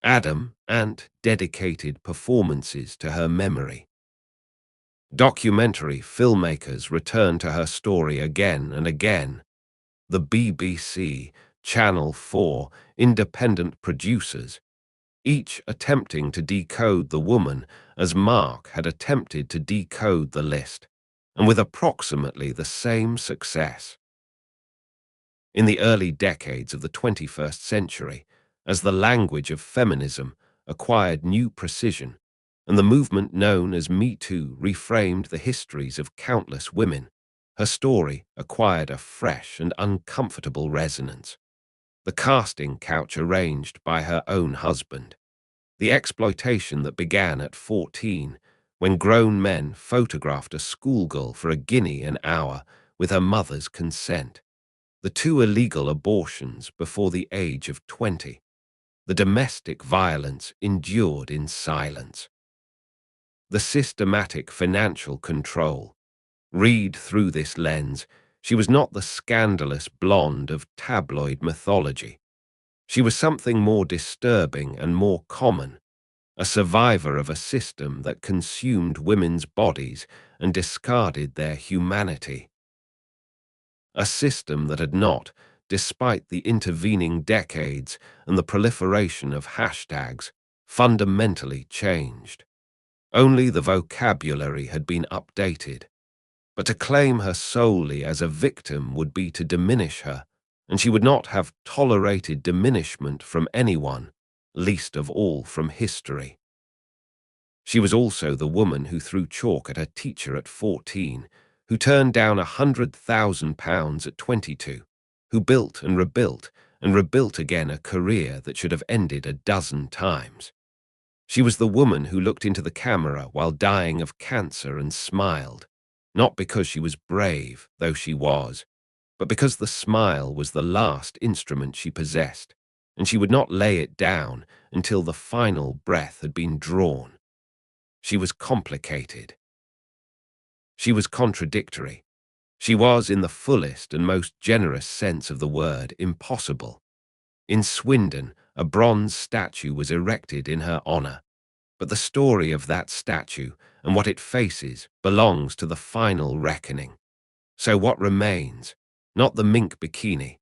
Adam and dedicated performances to her memory. Documentary filmmakers returned to her story again and again. The BBC, Channel 4, independent producers, each attempting to decode the woman as Mark had attempted to decode the list, and with approximately the same success. In the early decades of the 21st century, as the language of feminism acquired new precision, and the movement known as Me Too reframed the histories of countless women, her story acquired a fresh and uncomfortable resonance. The casting couch arranged by her own husband. The exploitation that began at 14, when grown men photographed a schoolgirl for a guinea an hour with her mother's consent. The 2 illegal abortions before the age of 20. The domestic violence endured in silence. The systematic financial control. Read through this lens, she was not the scandalous blonde of tabloid mythology. She was something more disturbing and more common, a survivor of a system that consumed women's bodies and discarded their humanity. A system that had not, despite the intervening decades and the proliferation of hashtags, fundamentally changed. Only the vocabulary had been updated. But to claim her solely as a victim would be to diminish her, and she would not have tolerated diminishment from anyone, least of all from history. She was also the woman who threw chalk at her teacher at 14, who turned down £100,000 at 22, who built and rebuilt again a career that should have ended a dozen times. She was the woman who looked into the camera while dying of cancer and smiled, not because she was brave, though she was, but because the smile was the last instrument she possessed, and she would not lay it down until the final breath had been drawn. She was complicated. She was contradictory. She was, in the fullest and most generous sense of the word, impossible. In Swindon, a bronze statue was erected in her honor, but the story of that statue and what it faces belongs to the final reckoning. So what remains? Not the mink bikini.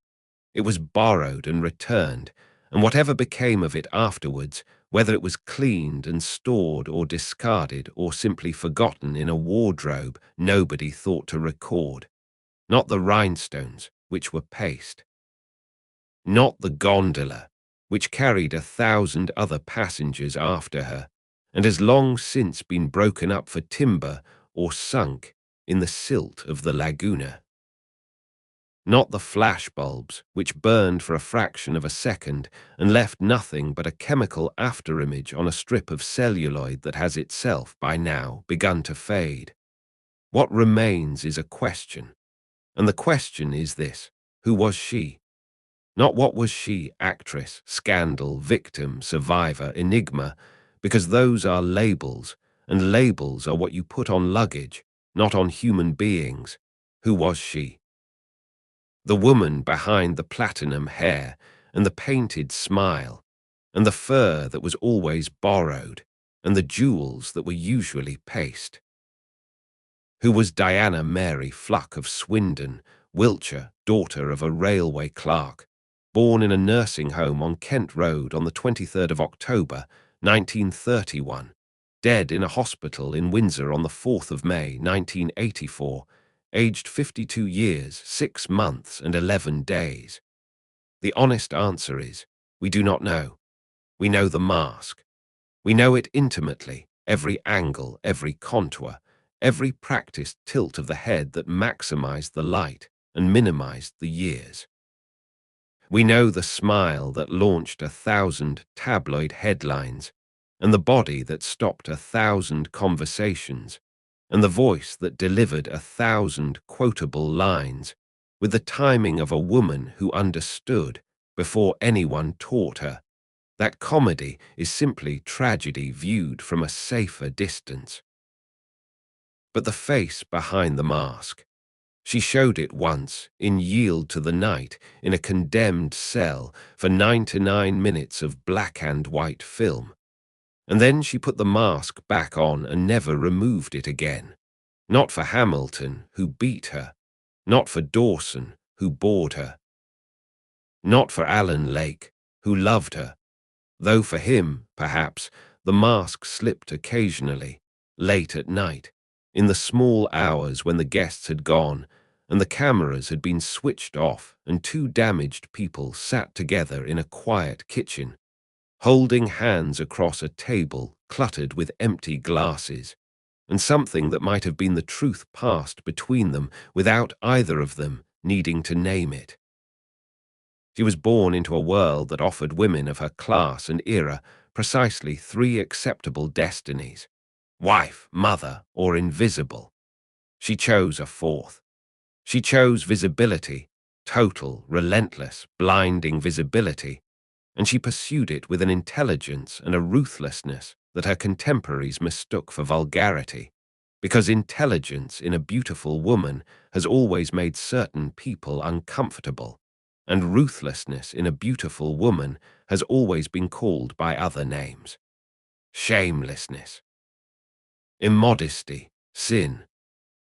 It was borrowed and returned, and whatever became of it afterwards, whether it was cleaned and stored or discarded or simply forgotten in a wardrobe, nobody thought to record. Not the rhinestones, which were paste. Not the gondola, which carried 1,000 other passengers after her, and has long since been broken up for timber or sunk in the silt of the laguna. Not the flashbulbs, which burned for a fraction of a second and left nothing but a chemical afterimage on a strip of celluloid that has itself, by now, begun to fade. What remains is a question, and the question is this: who was she? Not what was she, actress, scandal, victim, survivor, enigma, because those are labels, and labels are what you put on luggage, not on human beings. Who was she? The woman behind the platinum hair and the painted smile, and the fur that was always borrowed, and the jewels that were usually paste. Who was Diana Mary Fluck of Swindon, Wiltshire, daughter of a railway clerk, born in a nursing home on Kent Road on the 23rd of October, 1931, dead in a hospital in Windsor on the 4th of May, 1984, aged 52 years, 6 months and 11 days. The honest answer is, we do not know. We know the mask. We know it intimately, every angle, every contour, every practiced tilt of the head that maximized the light and minimized the years. We know the smile that launched 1,000 tabloid headlines, and the body that stopped 1,000 conversations, and the voice that delivered 1,000 quotable lines, with the timing of a woman who understood before anyone taught her. That comedy is simply tragedy viewed from a safer distance. But the face behind the mask, she showed it once in Yield to the Night in a condemned cell for 99 minutes of black and white film. And then she put the mask back on and never removed it again. Not for Hamilton, who beat her. Not for Dawson, who bored her. Not for Alan Lake, who loved her. Though for him, perhaps, the mask slipped occasionally, late at night, in the small hours when the guests had gone and the cameras had been switched off and two damaged people sat together in a quiet kitchen, holding hands across a table cluttered with empty glasses, and something that might have been the truth passed between them without either of them needing to name it. She was born into a world that offered women of her class and era precisely 3 acceptable destinies: wife, mother, or invisible. She chose a 4th. She chose visibility, total, relentless, blinding visibility, and she pursued it with an intelligence and a ruthlessness that her contemporaries mistook for vulgarity, because intelligence in a beautiful woman has always made certain people uncomfortable, and ruthlessness in a beautiful woman has always been called by other names. Shamelessness, immodesty, sin.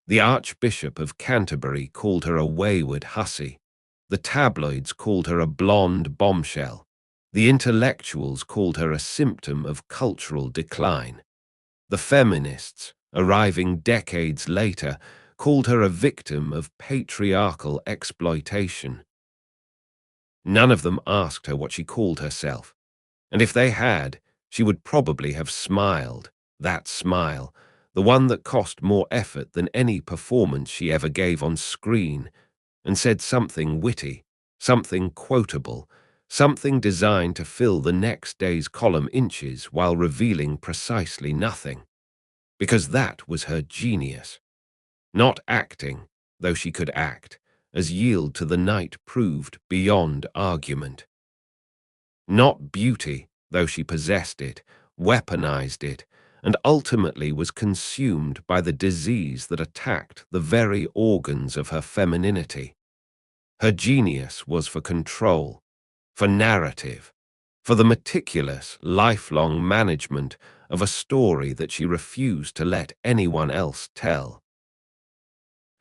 The Archbishop of Canterbury called her a wayward hussy. The tabloids called her a blonde bombshell. The intellectuals called her a symptom of cultural decline. The feminists, arriving decades later, called her a victim of patriarchal exploitation. None of them asked her what she called herself, and if they had, she would probably have smiled, that smile, the one that cost more effort than any performance she ever gave on screen, and said something witty, something quotable, something designed to fill the next day's column inches while revealing precisely nothing. Because that was her genius. Not acting, though she could act, as Yield to the Night proved beyond argument. Not beauty, though she possessed it, weaponized it, and ultimately was consumed by the disease that attacked the very organs of her femininity. Her genius was for control, for narrative, for the meticulous, lifelong management of a story that she refused to let anyone else tell.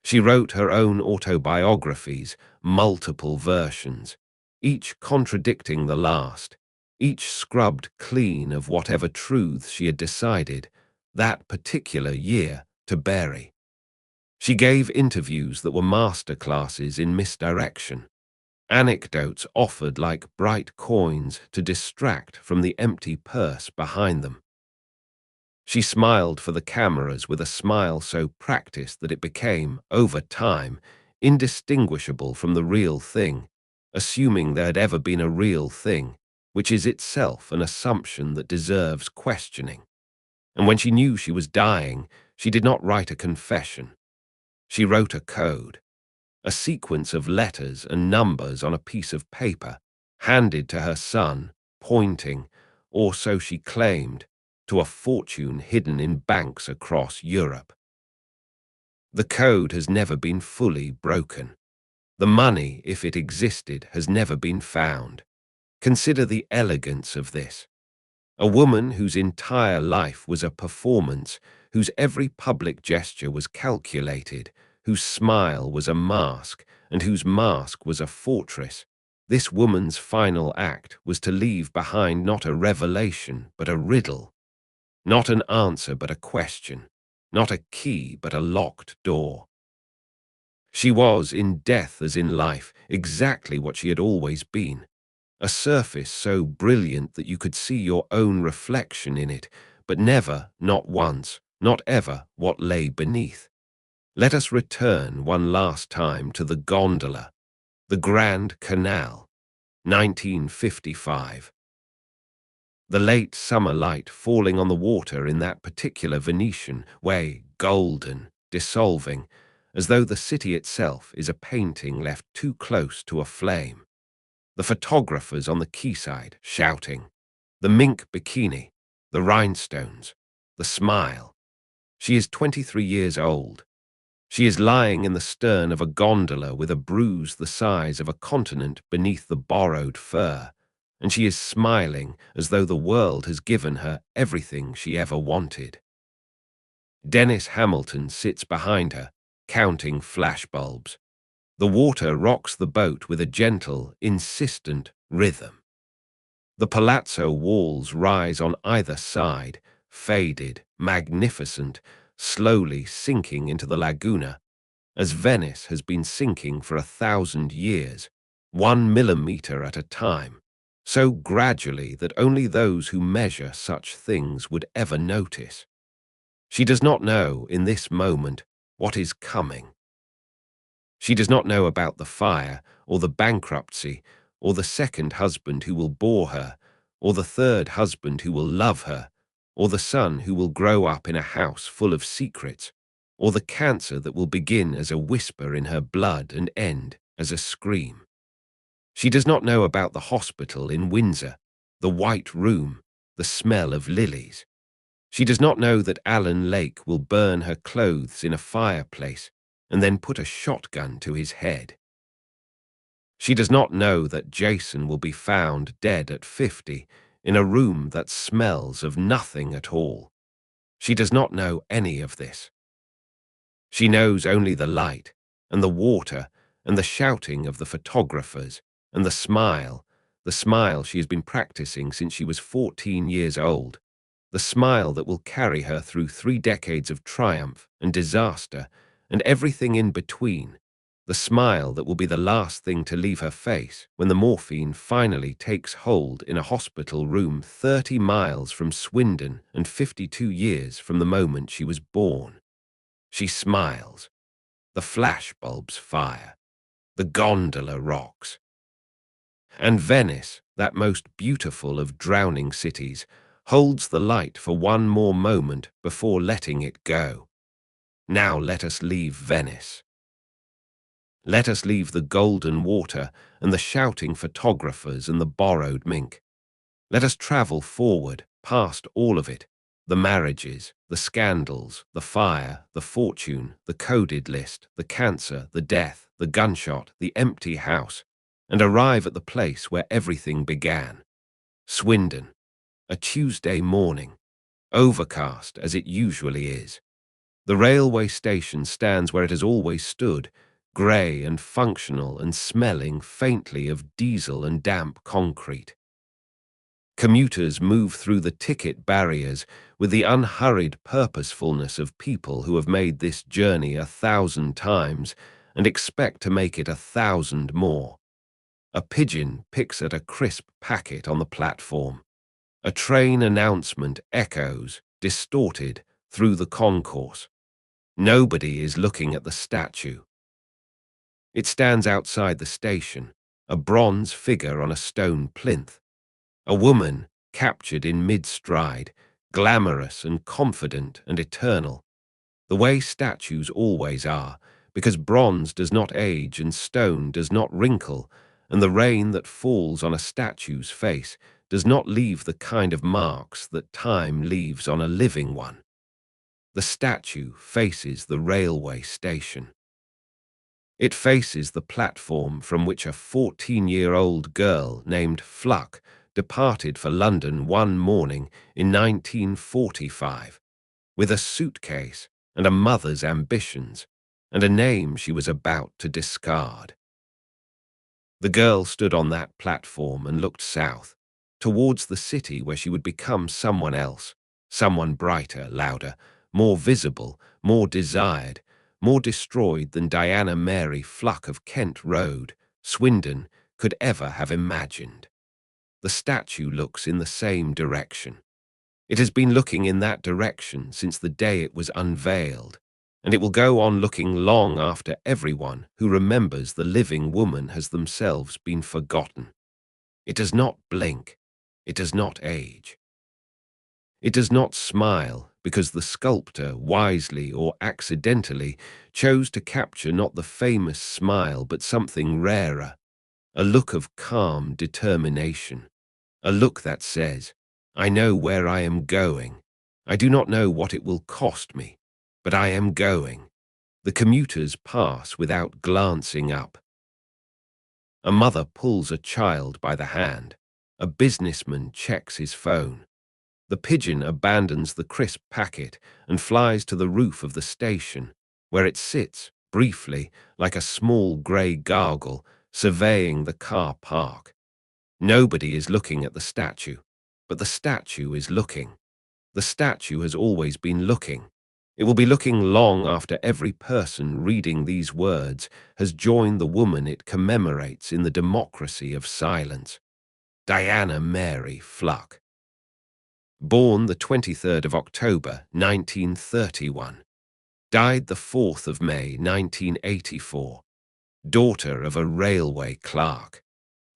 She wrote her own autobiographies, multiple versions, each contradicting the last, each scrubbed clean of whatever truths she had decided, that particular year, to bury. She gave interviews that were masterclasses in misdirection, anecdotes offered like bright coins to distract from the empty purse behind them. She smiled for the cameras with a smile so practiced that it became, over time, indistinguishable from the real thing, assuming there had ever been a real thing, which is itself an assumption that deserves questioning. And when she knew she was dying, she did not write a confession. She wrote a code, a sequence of letters and numbers on a piece of paper, handed to her son, pointing, or so she claimed, to a fortune hidden in banks across Europe. The code has never been fully broken. The money, if it existed, has never been found. Consider the elegance of this. A woman whose entire life was a performance, whose every public gesture was calculated, whose smile was a mask, and whose mask was a fortress. This woman's final act was to leave behind not a revelation, but a riddle. Not an answer, but a question. Not a key, but a locked door. She was, in death as in life, exactly what she had always been. A surface so brilliant that you could see your own reflection in it, but never, not once, not ever, what lay beneath. Let us return one last time to the gondola, the Grand Canal, 1955. The late summer light falling on the water in that particular Venetian way, golden, dissolving, as though the city itself is a painting left too close to a flame. The photographers on the quayside shouting, the Mink Bikini, the rhinestones, the smile. She is 23 years old. She is lying in the stern of a gondola with a bruise the size of a continent beneath the borrowed fur, and she is smiling as though the world has given her everything she ever wanted. Dennis Hamilton sits behind her, counting flashbulbs. The water rocks the boat with a gentle, insistent rhythm. The palazzo walls rise on either side, faded, magnificent, slowly sinking into the laguna, as Venice has been sinking for 1,000 years, 1 millimeter at a time, so gradually that only those who measure such things would ever notice. She does not know, in this moment, what is coming. She does not know about the fire, or the bankruptcy, or the second husband who will bore her, or the third husband who will love her, or the son who will grow up in a house full of secrets, or the cancer that will begin as a whisper in her blood and end as a scream. She does not know about the hospital in Windsor, the white room, the smell of lilies. She does not know that Alan Lake will burn her clothes in a fireplace and then put a shotgun to his head. She does not know that Jason will be found dead at 50 in a room that smells of nothing at all. She does not know any of this. She knows only the light and the water and the shouting of the photographers and the smile she has been practicing since she was 14 years old, the smile that will carry her through 3 decades of triumph and disaster and everything in between, the smile that will be the last thing to leave her face when the morphine finally takes hold in a hospital room 30 miles from Swindon and 52 years from the moment she was born. She smiles. The flashbulbs fire. The gondola rocks. And Venice, that most beautiful of drowning cities, holds the light for one more moment before letting it go. Now let us leave Venice. Let us leave the golden water and the shouting photographers and the borrowed mink. Let us travel forward, past all of it, the marriages, the scandals, the fire, the fortune, the coded list, the cancer, the death, the gunshot, the empty house, and arrive at the place where everything began. Swindon, a Tuesday morning, overcast as it usually is. The railway station stands where it has always stood, grey and functional and smelling faintly of diesel and damp concrete. Commuters move through the ticket barriers with the unhurried purposefulness of people who have made this journey 1,000 times and expect to make it 1,000 more. A pigeon picks at a crisp packet on the platform. A train announcement echoes, distorted, through the concourse. Nobody is looking at the statue. It stands outside the station, a bronze figure on a stone plinth. A woman, captured in mid-stride, glamorous and confident and eternal. The way statues always are, because bronze does not age and stone does not wrinkle, and the rain that falls on a statue's face does not leave the kind of marks that time leaves on a living one. The statue faces the railway station. It faces the platform from which a 14-year-old girl named Fluck departed for London one morning in 1945, with a suitcase and a mother's ambitions, and a name she was about to discard. The girl stood on that platform and looked south, towards the city where she would become someone else, someone brighter, louder, more visible, more desired, more destroyed than Diana Mary Fluck of Kent Road, Swindon, could ever have imagined. The statue looks in the same direction. It has been looking in that direction since the day it was unveiled, and it will go on looking long after everyone who remembers the living woman has themselves been forgotten. It does not blink. It does not age. It does not smile because the sculptor, wisely or accidentally, chose to capture not the famous smile but something rarer, a look of calm determination, a look that says, I know where I am going. I do not know what it will cost me, but I am going. The commuters pass without glancing up. A mother pulls a child by the hand. A businessman checks his phone. The pigeon abandons the crisp packet and flies to the roof of the station, where it sits, briefly, like a small grey gargoyle, surveying the car park. Nobody is looking at the statue, but the statue is looking. The statue has always been looking. It will be looking long after every person reading these words has joined the woman it commemorates in the democracy of silence. Diana Mary Fluck. Born the 23rd of October, 1931. Died the 4th of May, 1984. Daughter of a railway clerk.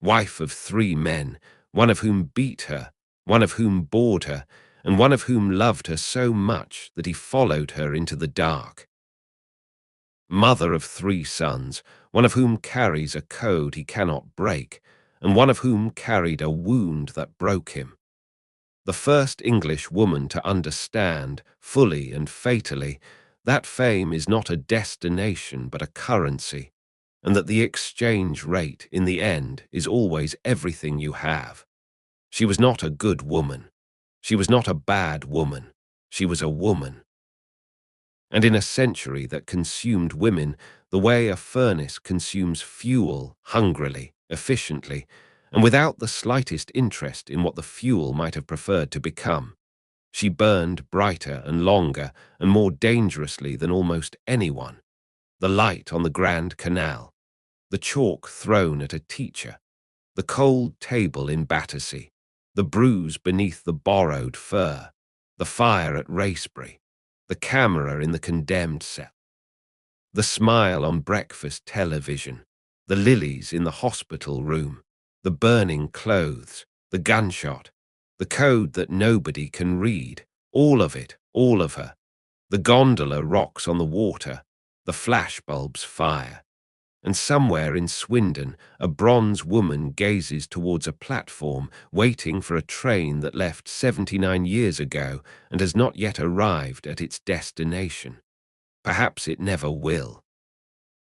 Wife of 3 men, one of whom beat her, one of whom bored her, and one of whom loved her so much that he followed her into the dark. Mother of 3 sons, one of whom carries a code he cannot break, and one of whom carried a wound that broke him. The first English woman to understand, fully and fatally, that fame is not a destination but a currency, and that the exchange rate, in the end, is always everything you have. She was not a good woman. She was not a bad woman. She was a woman. And in a century that consumed women the way a furnace consumes fuel, hungrily, efficiently, and without the slightest interest in what the fuel might have preferred to become, she burned brighter and longer and more dangerously than almost anyone. The light on the Grand Canal, the chalk thrown at a teacher, the cold table in Battersea, the bruise beneath the borrowed fur, the fire at Racebury, the camera in the condemned cell, the smile on breakfast television, the lilies in the hospital room, the burning clothes, the gunshot, the code that nobody can read, all of it, all of her. The gondola rocks on the water, the flashbulbs fire. And somewhere in Swindon, a bronze woman gazes towards a platform, waiting for a train that left 79 years ago and has not yet arrived at its destination. Perhaps it never will.